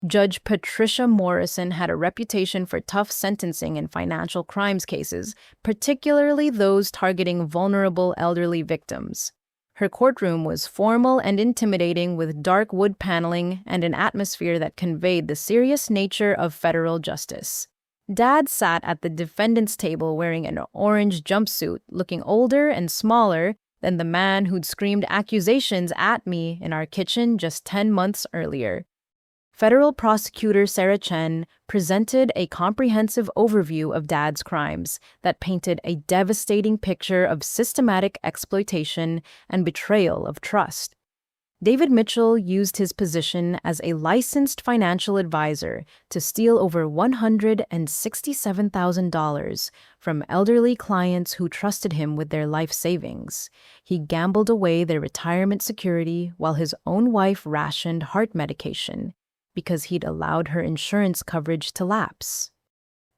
Judge Patricia Morrison had a reputation for tough sentencing in financial crimes cases, particularly those targeting vulnerable elderly victims. Her courtroom was formal and intimidating, with dark wood paneling and an atmosphere that conveyed the serious nature of federal justice. Dad sat at the defendant's table wearing an orange jumpsuit, looking older and smaller than the man who'd screamed accusations at me in our kitchen just 10 months earlier. Federal prosecutor Sarah Chen presented a comprehensive overview of Dad's crimes that painted a devastating picture of systematic exploitation and betrayal of trust. David Mitchell used his position as a licensed financial advisor to steal over $167,000 from elderly clients who trusted him with their life savings. He gambled away their retirement security while his own wife rationed heart medication because he'd allowed her insurance coverage to lapse.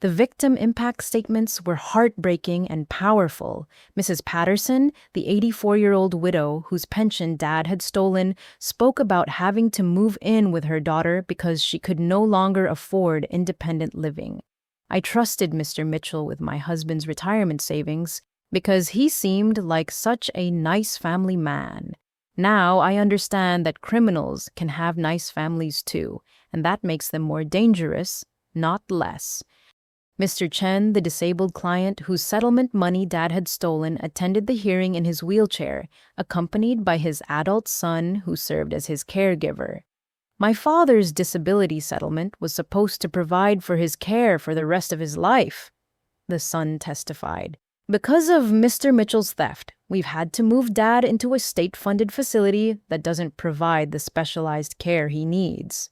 The victim impact statements were heartbreaking and powerful. Mrs. Patterson, the 84-year-old widow whose pension Dad had stolen, spoke about having to move in with her daughter because she could no longer afford independent living. I trusted Mr. Mitchell with my husband's retirement savings because he seemed like such a nice family man. Now I understand that criminals can have nice families too, and that makes them more dangerous, not less. Mr. Chen, the disabled client whose settlement money Dad had stolen, attended the hearing in his wheelchair, accompanied by his adult son who served as his caregiver. My father's disability settlement was supposed to provide for his care for the rest of his life, the son testified. Because of Mr. Mitchell's theft, we've had to move Dad into a state-funded facility that doesn't provide the specialized care he needs.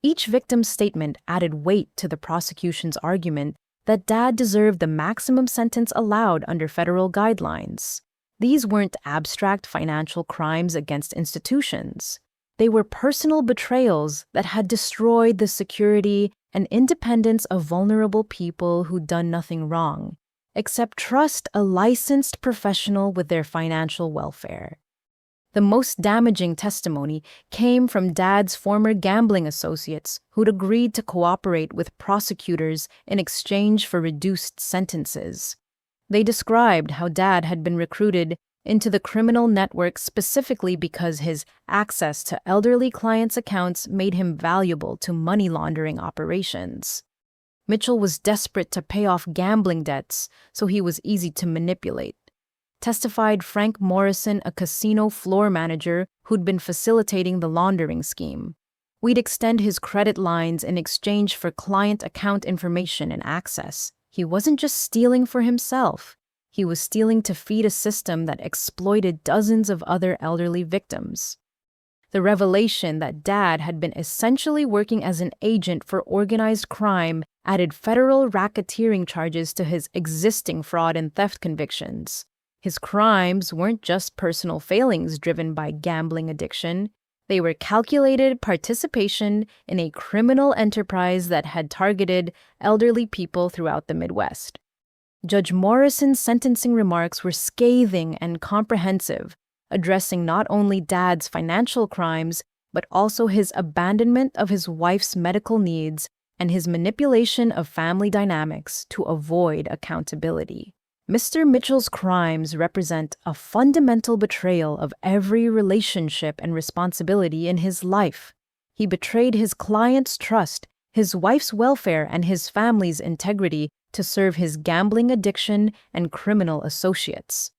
Each victim's statement added weight to the prosecution's argument that Dad deserved the maximum sentence allowed under federal guidelines. These weren't abstract financial crimes against institutions. They were personal betrayals that had destroyed the security and independence of vulnerable people who'd done nothing wrong, except trust a licensed professional with their financial welfare. The most damaging testimony came from Dad's former gambling associates who'd agreed to cooperate with prosecutors in exchange for reduced sentences. They described how Dad had been recruited into the criminal network specifically because his access to elderly clients' accounts made him valuable to money laundering operations. Mitchell was desperate to pay off gambling debts, so he was easy to manipulate, testified Frank Morrison, a casino floor manager who'd been facilitating the laundering scheme. We'd extend his credit lines in exchange for client account information and access. He wasn't just stealing for himself. He was stealing to feed a system that exploited dozens of other elderly victims. The revelation that Dad had been essentially working as an agent for organized crime added federal racketeering charges to his existing fraud and theft convictions. His crimes weren't just personal failings driven by gambling addiction. They were calculated participation in a criminal enterprise that had targeted elderly people throughout the Midwest. Judge Morrison's sentencing remarks were scathing and comprehensive, addressing not only Dad's financial crimes, but also his abandonment of his wife's medical needs and his manipulation of family dynamics to avoid accountability. Mr. Mitchell's crimes represent a fundamental betrayal of every relationship and responsibility in his life. He betrayed his client's trust, his wife's welfare, and his family's integrity to serve his gambling addiction and criminal associates.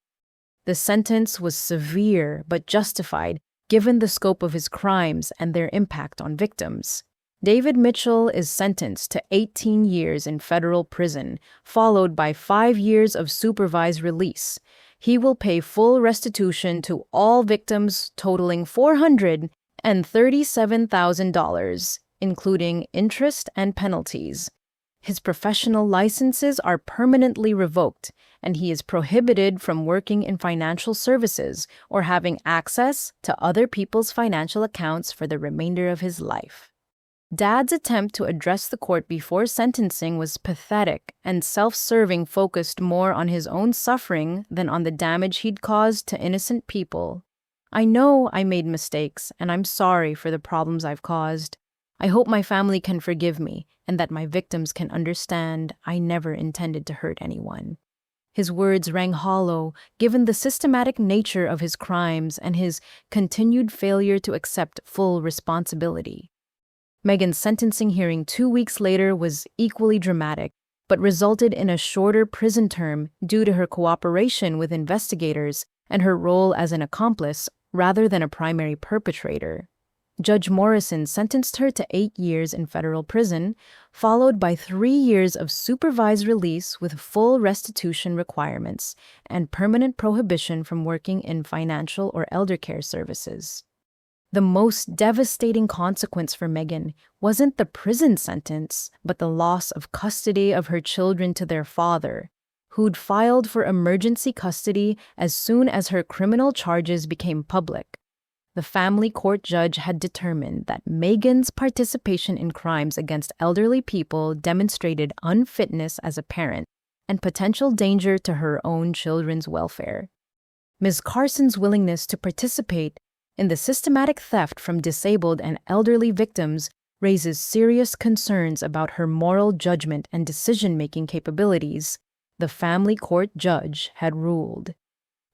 The sentence was severe but justified given the scope of his crimes and their impact on victims. David Mitchell is sentenced to 18 years in federal prison, followed by 5 years of supervised release. He will pay full restitution to all victims totaling $437,000, including interest and penalties. His professional licenses are permanently revoked, and he is prohibited from working in financial services or having access to other people's financial accounts for the remainder of his life. Dad's attempt to address the court before sentencing was pathetic and self-serving, focused more on his own suffering than on the damage he'd caused to innocent people. I know I made mistakes, and I'm sorry for the problems I've caused. I hope my family can forgive me and that my victims can understand I never intended to hurt anyone. His words rang hollow, given the systematic nature of his crimes and his continued failure to accept full responsibility. Megan's sentencing hearing 2 weeks later was equally dramatic, but resulted in a shorter prison term due to her cooperation with investigators and her role as an accomplice rather than a primary perpetrator. Judge Morrison sentenced her to 8 years in federal prison, followed by 3 years of supervised release with full restitution requirements and permanent prohibition from working in financial or elder care services. The most devastating consequence for Megan wasn't the prison sentence, but the loss of custody of her children to their father, who'd filed for emergency custody as soon as her criminal charges became public. The family court judge had determined that Megan's participation in crimes against elderly people demonstrated unfitness as a parent and potential danger to her own children's welfare. Ms. Carson's willingness to participate in the systematic theft from disabled and elderly victims raises serious concerns about her moral judgment and decision-making capabilities, the family court judge had ruled.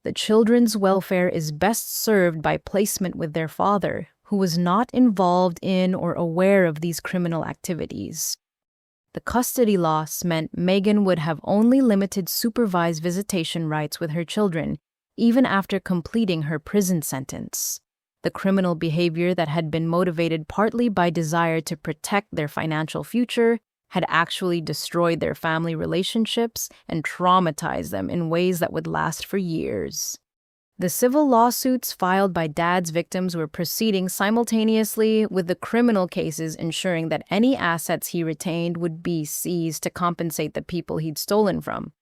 The children's welfare is best served by placement with their father, who was not involved in or aware of these criminal activities. The custody loss meant Megan would have only limited supervised visitation rights with her children, even after completing her prison sentence. The criminal behavior that had been motivated partly by desire to protect their financial future had actually destroyed their family relationships and traumatized them in ways that would last for years. The civil lawsuits filed by Dad's victims were proceeding simultaneously with the criminal cases, ensuring that any assets he retained would be seized to compensate the people he'd stolen from.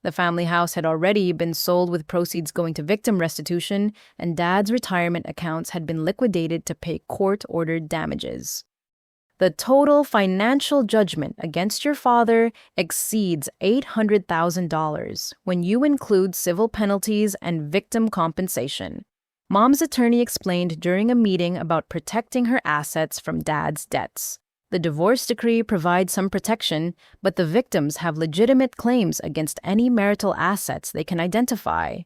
The family house had already been sold with proceeds going to victim restitution, and Dad's retirement accounts had been liquidated to pay court-ordered damages. The total financial judgment against your father exceeds $800,000 when you include civil penalties and victim compensation. Mom's attorney explained during a meeting about protecting her assets from Dad's debts. The divorce decree provides some protection, but the victims have legitimate claims against any marital assets they can identify.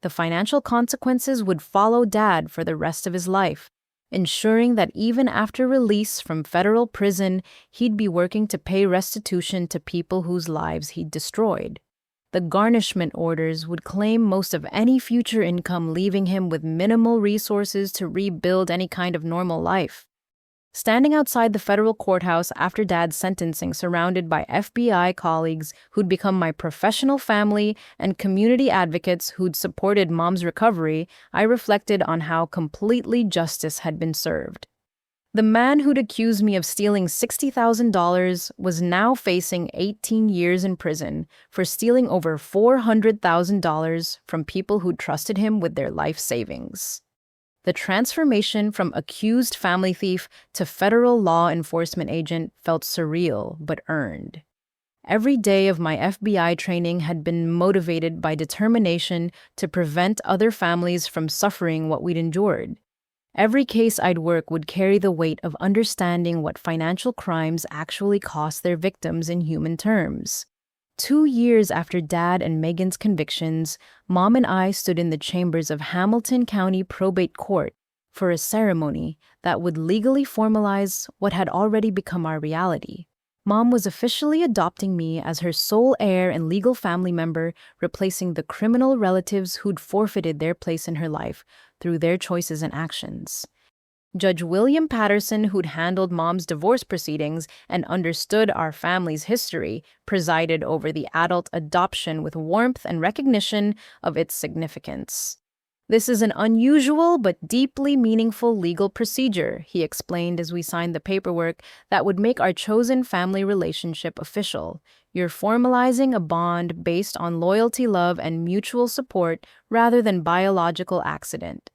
The financial consequences would follow Dad for the rest of his life, ensuring that even after release from federal prison, he'd be working to pay restitution to people whose lives he'd destroyed. The garnishment orders would claim most of any future income, leaving him with minimal resources to rebuild any kind of normal life. Standing outside the federal courthouse after Dad's sentencing, surrounded by FBI colleagues who'd become my professional family and community advocates who'd supported Mom's recovery, I reflected on how completely justice had been served. The man who'd accused me of stealing $60,000 was now facing 18 years in prison for stealing over $400,000 from people who'd trusted him with their life savings. The transformation from accused family thief to federal law enforcement agent felt surreal but earned. Every day of my FBI training had been motivated by determination to prevent other families from suffering what we'd endured. Every case I'd work would carry the weight of understanding what financial crimes actually cost their victims in human terms. 2 years after Dad and Megan's convictions, Mom and I stood in the chambers of Hamilton County Probate Court for a ceremony that would legally formalize what had already become our reality. Mom was officially adopting me as her sole heir and legal family member, replacing the criminal relatives who'd forfeited their place in her life through their choices and actions. Judge William Patterson, who'd handled Mom's divorce proceedings and understood our family's history, presided over the adult adoption with warmth and recognition of its significance. "This is an unusual but deeply meaningful legal procedure," he explained as we signed the paperwork that would make our chosen family relationship official. "You're formalizing a bond based on loyalty, love, and mutual support rather than biological accident."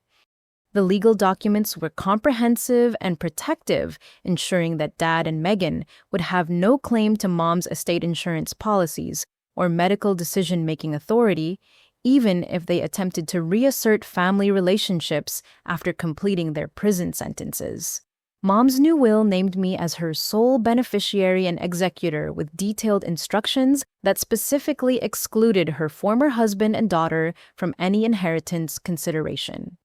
The legal documents were comprehensive and protective, ensuring that Dad and Megan would have no claim to Mom's estate insurance policies or medical decision-making authority, even if they attempted to reassert family relationships after completing their prison sentences. Mom's new will named me as her sole beneficiary and executor, with detailed instructions that specifically excluded her former husband and daughter from any inheritance consideration.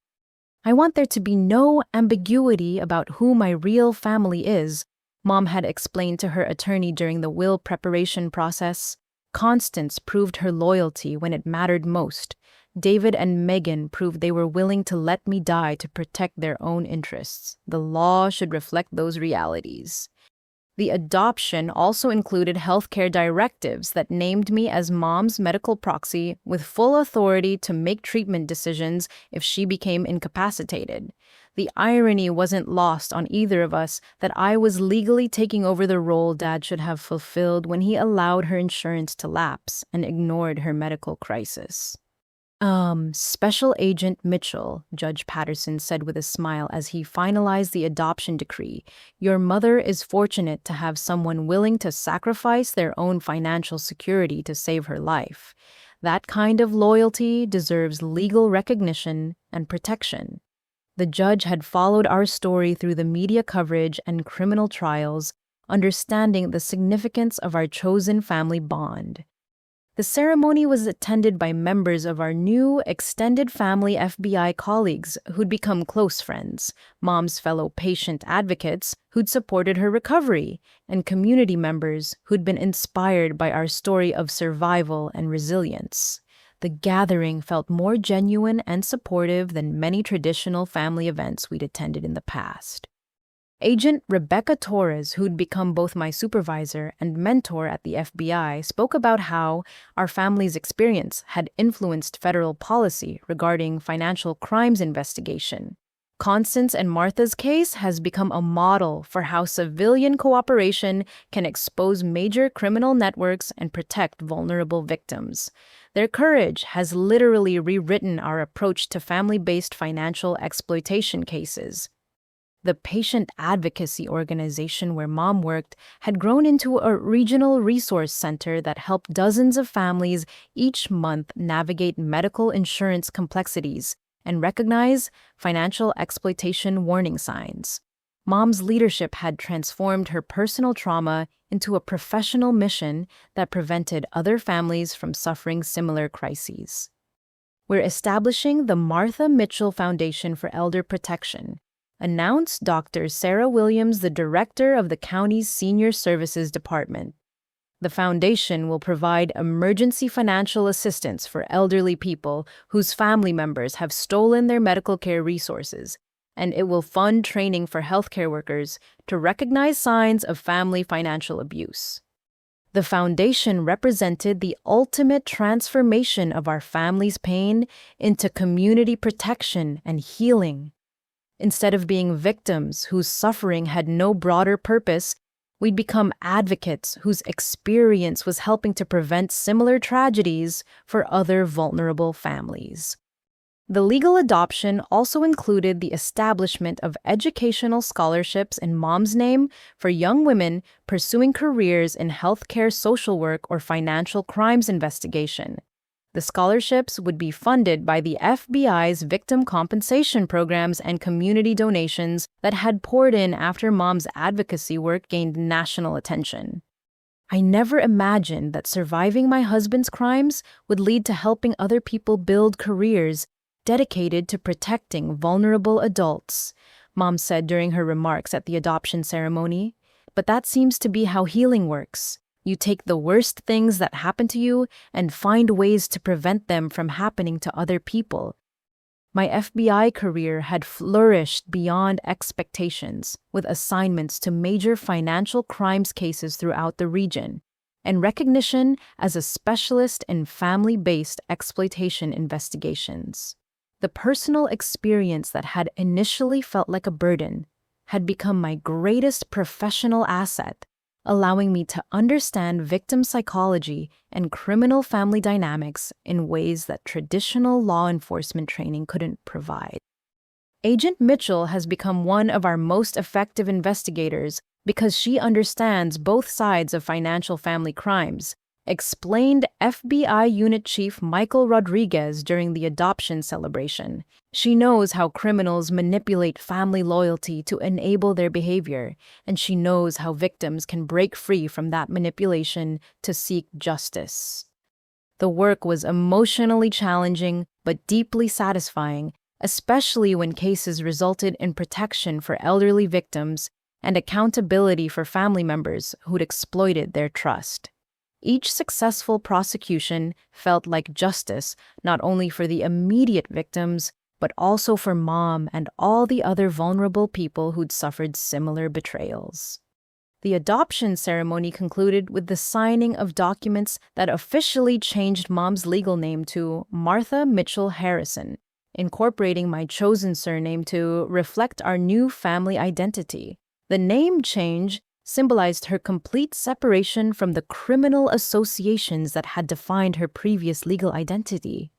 "I want there to be no ambiguity about who my real family is," Mom had explained to her attorney during the will preparation process. "Constance proved her loyalty when it mattered most. David and Megan proved they were willing to let me die to protect their own interests. The law should reflect those realities." The adoption also included healthcare directives that named me as Mom's medical proxy with full authority to make treatment decisions if she became incapacitated. The irony wasn't lost on either of us that I was legally taking over the role Dad should have fulfilled when he allowed her insurance to lapse and ignored her medical crisis. Special Agent Mitchell, Judge Patterson said with a smile as he finalized the adoption decree, your mother is fortunate to have someone willing to sacrifice their own financial security to save her life. That kind of loyalty deserves legal recognition and protection. The judge had followed our story through the media coverage and criminal trials, understanding the significance of our chosen family bond. The ceremony was attended by members of our new extended family FBI colleagues who'd become close friends, Mom's fellow patient advocates who'd supported her recovery, and community members who'd been inspired by our story of survival and resilience. The gathering felt more genuine and supportive than many traditional family events we'd attended in the past. Agent Rebecca Torres, who'd become both my supervisor and mentor at the FBI, spoke about how our family's experience had influenced federal policy regarding financial crimes investigation. Constance and Martha's case has become a model for how civilian cooperation can expose major criminal networks and protect vulnerable victims. Their courage has literally rewritten our approach to family-based financial exploitation cases. The patient advocacy organization where Mom worked had grown into a regional resource center that helped dozens of families each month navigate medical insurance complexities and recognize financial exploitation warning signs. Mom's leadership had transformed her personal trauma into a professional mission that prevented other families from suffering similar crises. We're establishing the Martha Mitchell Foundation for Elder Protection, announced Dr. Sarah Williams, the director of the county's Senior Services Department. The foundation will provide emergency financial assistance for elderly people whose family members have stolen their medical care resources, and it will fund training for healthcare workers to recognize signs of family financial abuse. The foundation represented the ultimate transformation of our family's pain into community protection and healing. Instead of being victims whose suffering had no broader purpose, we'd become advocates whose experience was helping to prevent similar tragedies for other vulnerable families. The legal adoption also included the establishment of educational scholarships in Mom's name for young women pursuing careers in healthcare social work or financial crimes investigation. The scholarships would be funded by the FBI's victim compensation programs and community donations that had poured in after Mom's advocacy work gained national attention. I never imagined that surviving my husband's crimes would lead to helping other people build careers dedicated to protecting vulnerable adults, Mom said during her remarks at the adoption ceremony. But that seems to be how healing works. You take the worst things that happen to you and find ways to prevent them from happening to other people. My FBI career had flourished beyond expectations, with assignments to major financial crimes cases throughout the region, and recognition as a specialist in family-based exploitation investigations. The personal experience that had initially felt like a burden had become my greatest professional asset, allowing me to understand victim psychology and criminal family dynamics in ways that traditional law enforcement training couldn't provide. Agent Mitchell has become one of our most effective investigators because she understands both sides of financial family crimes, explained FBI Unit Chief Michael Rodriguez during the adoption celebration. She knows how criminals manipulate family loyalty to enable their behavior, and she knows how victims can break free from that manipulation to seek justice. The work was emotionally challenging but deeply satisfying, especially when cases resulted in protection for elderly victims and accountability for family members who'd exploited their trust. Each successful prosecution felt like justice not only for the immediate victims, but also for Mom and all the other vulnerable people who'd suffered similar betrayals. The adoption ceremony concluded with the signing of documents that officially changed Mom's legal name to Martha Mitchell Harrison, incorporating my chosen surname to reflect our new family identity. The name change symbolized her complete separation from the criminal associations that had defined her previous legal identity.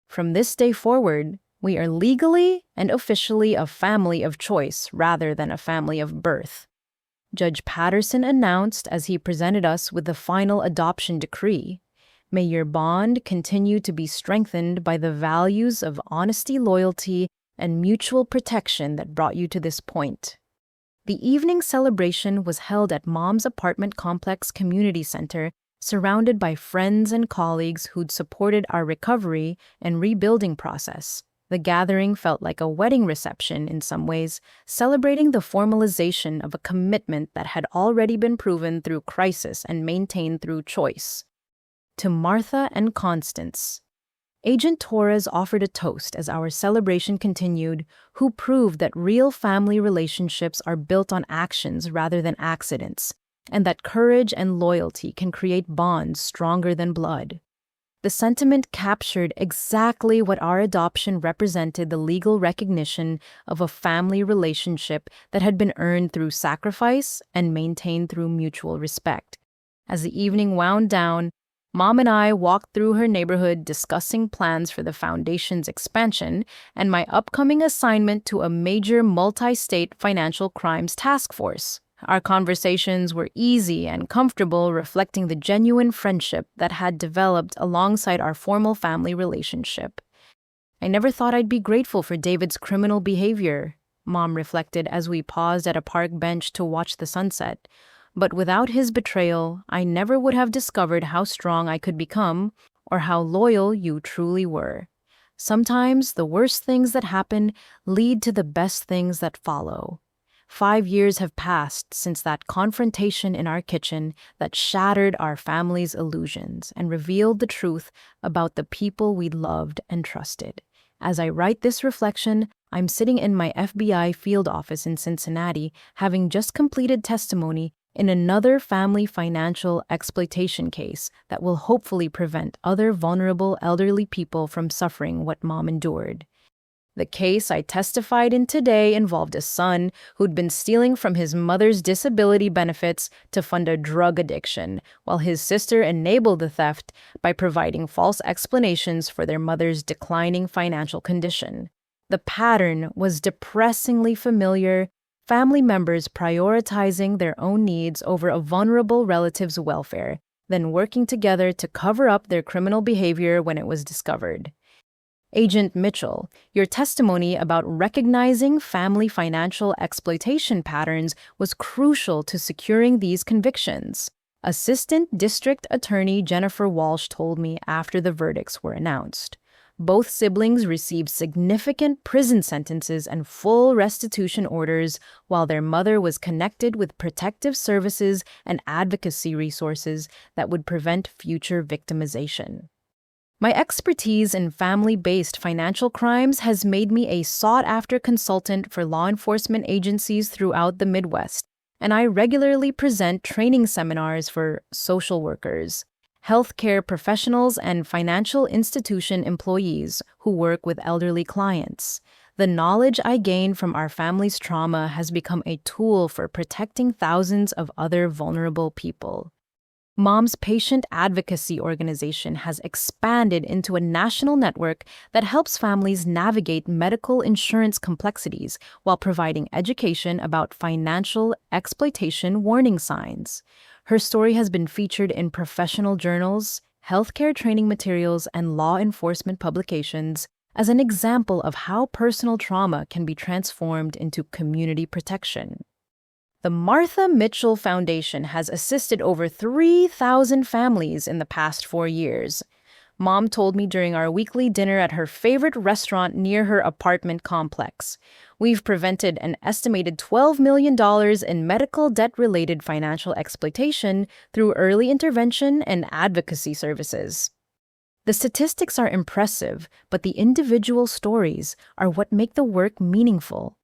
From this day forward, we are legally and officially a family of choice rather than a family of birth. Judge Patterson announced as he presented us with the final adoption decree. May your bond continue to be strengthened by the values of honesty, loyalty, and mutual protection that brought you to this point. The evening celebration was held at Mom's apartment complex community center, surrounded by friends and colleagues who'd supported our recovery and rebuilding process. The gathering felt like a wedding reception in some ways, celebrating the formalization of a commitment that had already been proven through crisis and maintained through choice. To Martha and Constance, Agent Torres offered a toast as our celebration continued, who proved that real family relationships are built on actions rather than accidents, and that courage and loyalty can create bonds stronger than blood. The sentiment captured exactly what our adoption represented: the legal recognition of a family relationship that had been earned through sacrifice and maintained through mutual respect. As the evening wound down, Mom and I walked through her neighborhood discussing plans for the foundation's expansion and my upcoming assignment to a major multi-state financial crimes task force. Our conversations were easy and comfortable, reflecting the genuine friendship that had developed alongside our formal family relationship. I never thought I'd be grateful for David's criminal behavior, Mom reflected as we paused at a park bench to watch the sunset. But without his betrayal, I never would have discovered how strong I could become or how loyal you truly were. Sometimes the worst things that happen lead to the best things that follow. 5 years have passed since that confrontation in our kitchen that shattered our family's illusions and revealed the truth about the people we loved and trusted. As I write this reflection, I'm sitting in my FBI field office in Cincinnati, having just completed testimony in another family financial exploitation case that will hopefully prevent other vulnerable elderly people from suffering what Mom endured. The case I testified in today involved a son who'd been stealing from his mother's disability benefits to fund a drug addiction, while his sister enabled the theft by providing false explanations for their mother's declining financial condition. The pattern was depressingly familiar: family members prioritizing their own needs over a vulnerable relative's welfare, then working together to cover up their criminal behavior when it was discovered. Agent Mitchell, your testimony about recognizing family financial exploitation patterns was crucial to securing these convictions. Assistant District Attorney Jennifer Walsh told me after the verdicts were announced. Both siblings received significant prison sentences and full restitution orders, while their mother was connected with protective services and advocacy resources that would prevent future victimization. My expertise in family-based financial crimes has made me a sought-after consultant for law enforcement agencies throughout the Midwest, and I regularly present training seminars for social workers, healthcare professionals, and financial institution employees who work with elderly clients. The knowledge I gain from our family's trauma has become a tool for protecting thousands of other vulnerable people. Mom's patient advocacy organization has expanded into a national network that helps families navigate medical insurance complexities while providing education about financial exploitation warning signs. Her story has been featured in professional journals, healthcare training materials, and law enforcement publications as an example of how personal trauma can be transformed into community protection. The Martha Mitchell Foundation has assisted over 3,000 families in the past 4 years. Mom told me during our weekly dinner at her favorite restaurant near her apartment complex. We've prevented an estimated $12 million in medical debt-related financial exploitation through early intervention and advocacy services. The statistics are impressive, but the individual stories are what make the work meaningful.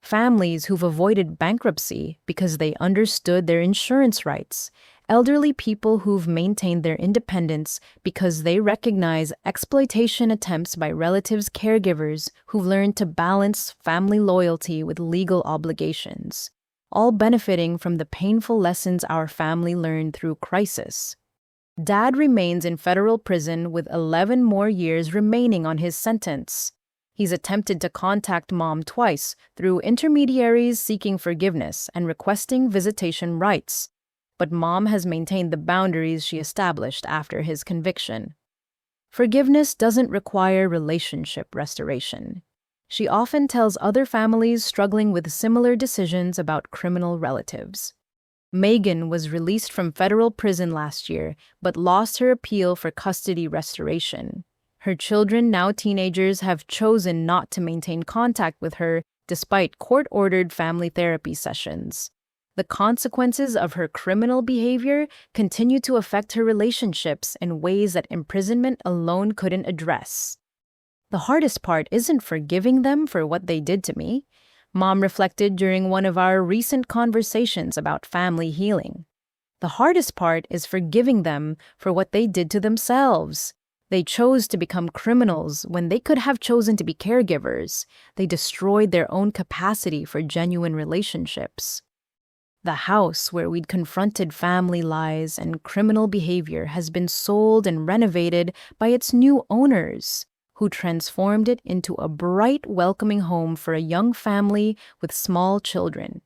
Families who've avoided bankruptcy because they understood their insurance rights, Elderly people who've maintained their independence because they recognize exploitation attempts by relatives' caregivers who've learned to balance family loyalty with legal obligations, all benefiting from the painful lessons our family learned through crisis. Dad remains in federal prison with 11 more years remaining on his sentence. He's attempted to contact Mom twice through intermediaries seeking forgiveness and requesting visitation rights, but Mom has maintained the boundaries she established after his conviction. Forgiveness doesn't require relationship restoration. She often tells other families struggling with similar decisions about criminal relatives. Megan was released from federal prison last year, but lost her appeal for custody restoration. Her children, now teenagers, have chosen not to maintain contact with her despite court-ordered family therapy sessions. The consequences of her criminal behavior continue to affect her relationships in ways that imprisonment alone couldn't address. The hardest part isn't forgiving them for what they did to me, Mom reflected during one of our recent conversations about family healing. The hardest part is forgiving them for what they did to themselves. They chose to become criminals when they could have chosen to be caregivers. They destroyed their own capacity for genuine relationships. The house where we'd confronted family lies and criminal behavior has been sold and renovated by its new owners, who transformed it into a bright, welcoming home for a young family with small children.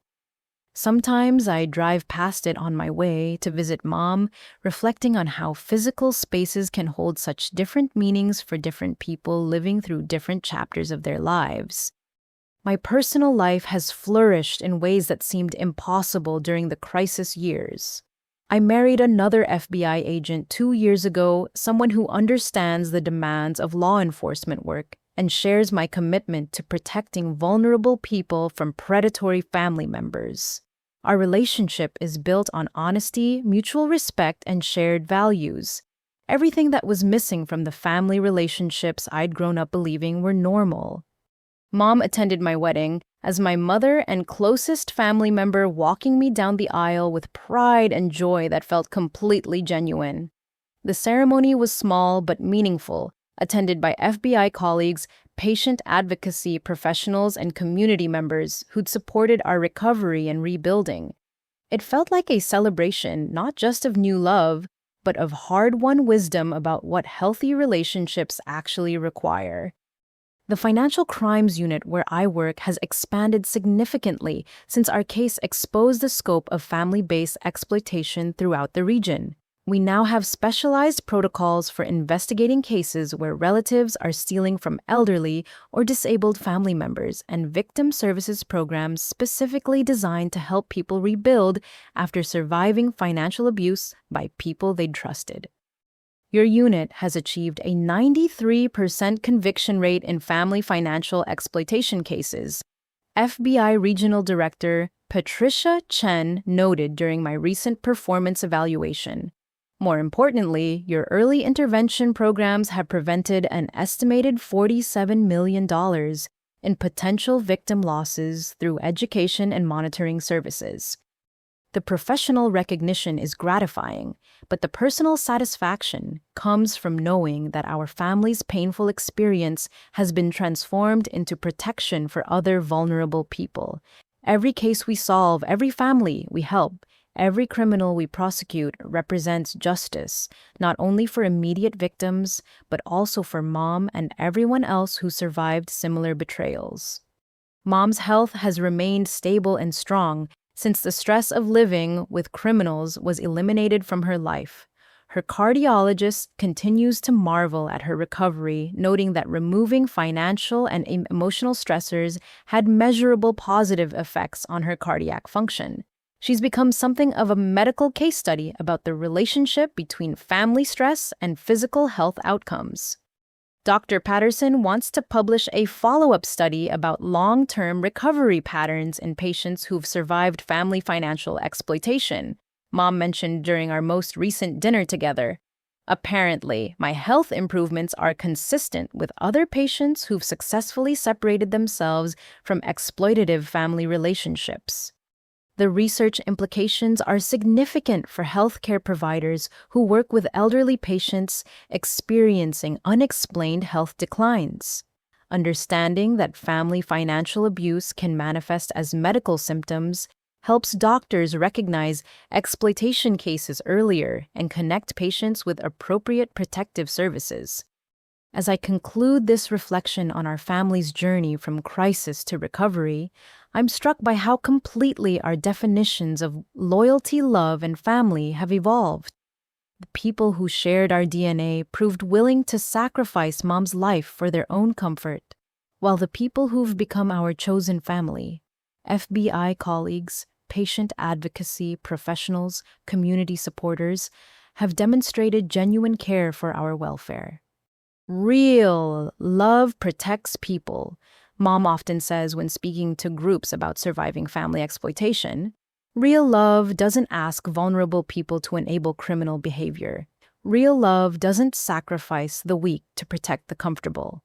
Sometimes I drive past it on my way to visit Mom, reflecting on how physical spaces can hold such different meanings for different people living through different chapters of their lives. My personal life has flourished in ways that seemed impossible during the crisis years. I married another FBI agent 2 years ago, someone who understands the demands of law enforcement work and shares my commitment to protecting vulnerable people from predatory family members. Our relationship is built on honesty, mutual respect, and shared values. Everything that was missing from the family relationships I'd grown up believing were normal. Mom attended my wedding as my mother and closest family member, walking me down the aisle with pride and joy that felt completely genuine. The ceremony was small but meaningful, attended by FBI colleagues, patient advocacy professionals, and community members who'd supported our recovery and rebuilding. It felt like a celebration not just of new love, but of hard-won wisdom about what healthy relationships actually require. The Financial Crimes Unit where I work has expanded significantly since our case exposed the scope of family-based exploitation throughout the region. We now have specialized protocols for investigating cases where relatives are stealing from elderly or disabled family members, and victim services programs specifically designed to help people rebuild after surviving financial abuse by people they trusted. Your unit has achieved a 93% conviction rate in family financial exploitation cases, FBI Regional Director Patricia Chen noted during my recent performance evaluation. More importantly, your early intervention programs have prevented an estimated $47 million in potential victim losses through education and monitoring services. The professional recognition is gratifying, but the personal satisfaction comes from knowing that our family's painful experience has been transformed into protection for other vulnerable people. Every case we solve, every family we help, every criminal we prosecute represents justice, not only for immediate victims, but also for Mom and everyone else who survived similar betrayals. Mom's health has remained stable and strong since the stress of living with criminals was eliminated from her life. Her cardiologist continues to marvel at her recovery, noting that removing financial and emotional stressors had measurable positive effects on her cardiac function. She's become something of a medical case study about the relationship between family stress and physical health outcomes. Dr. Patterson wants to publish a follow-up study about long-term recovery patterns in patients who've survived family financial exploitation, Mom mentioned during our most recent dinner together. Apparently, my health improvements are consistent with other patients who've successfully separated themselves from exploitative family relationships. The research implications are significant for healthcare providers who work with elderly patients experiencing unexplained health declines. Understanding that family financial abuse can manifest as medical symptoms helps doctors recognize exploitation cases earlier and connect patients with appropriate protective services. As I conclude this reflection on our family's journey from crisis to recovery, I'm struck by how completely our definitions of loyalty, love, and family have evolved. The people who shared our DNA proved willing to sacrifice mom's life for their own comfort, while the people who've become our chosen family, FBI colleagues, patient advocacy professionals, community supporters, have demonstrated genuine care for our welfare. Real love protects people, Mom often says when speaking to groups about surviving family exploitation. Real love doesn't ask vulnerable people to enable criminal behavior. Real love doesn't sacrifice the weak to protect the comfortable.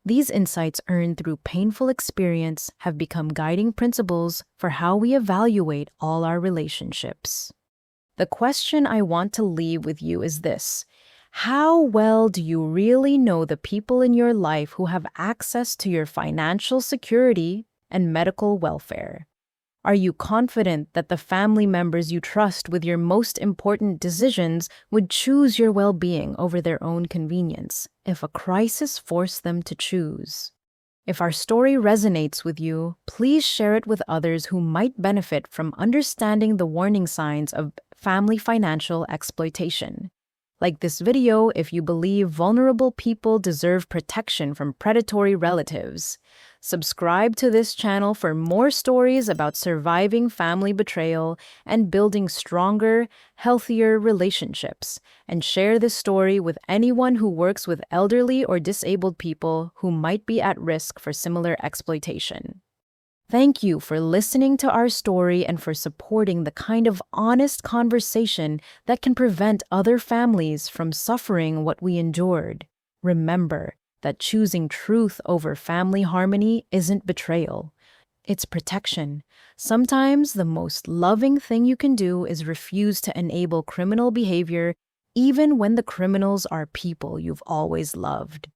These insights earned through painful experience have become guiding principles for how we evaluate all our relationships. The question I want to leave with you is this: how well do you really know the people in your life who have access to your financial security and medical welfare? Are you confident that the family members you trust with your most important decisions would choose your well-being over their own convenience if a crisis forced them to choose? If our story resonates with you, please share it with others who might benefit from understanding the warning signs of family financial exploitation. Like this video if you believe vulnerable people deserve protection from predatory relatives. Subscribe to this channel for more stories about surviving family betrayal and building stronger, healthier relationships. And share this story with anyone who works with elderly or disabled people who might be at risk for similar exploitation. Thank you for listening to our story and for supporting the kind of honest conversation that can prevent other families from suffering what we endured. Remember that choosing truth over family harmony isn't betrayal. It's protection. Sometimes the most loving thing you can do is refuse to enable criminal behavior, even when the criminals are people you've always loved.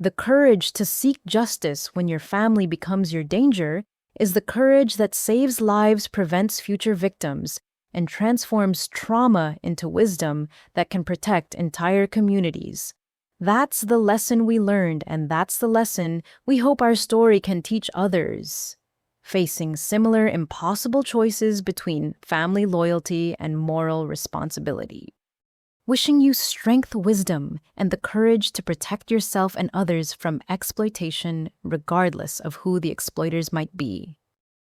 The courage to seek justice when your family becomes your danger is the courage that saves lives, prevents future victims, and transforms trauma into wisdom that can protect entire communities. That's the lesson we learned, and that's the lesson we hope our story can teach others facing similar impossible choices between family loyalty and moral responsibility. Wishing you strength, wisdom, and the courage to protect yourself and others from exploitation, regardless of who the exploiters might be.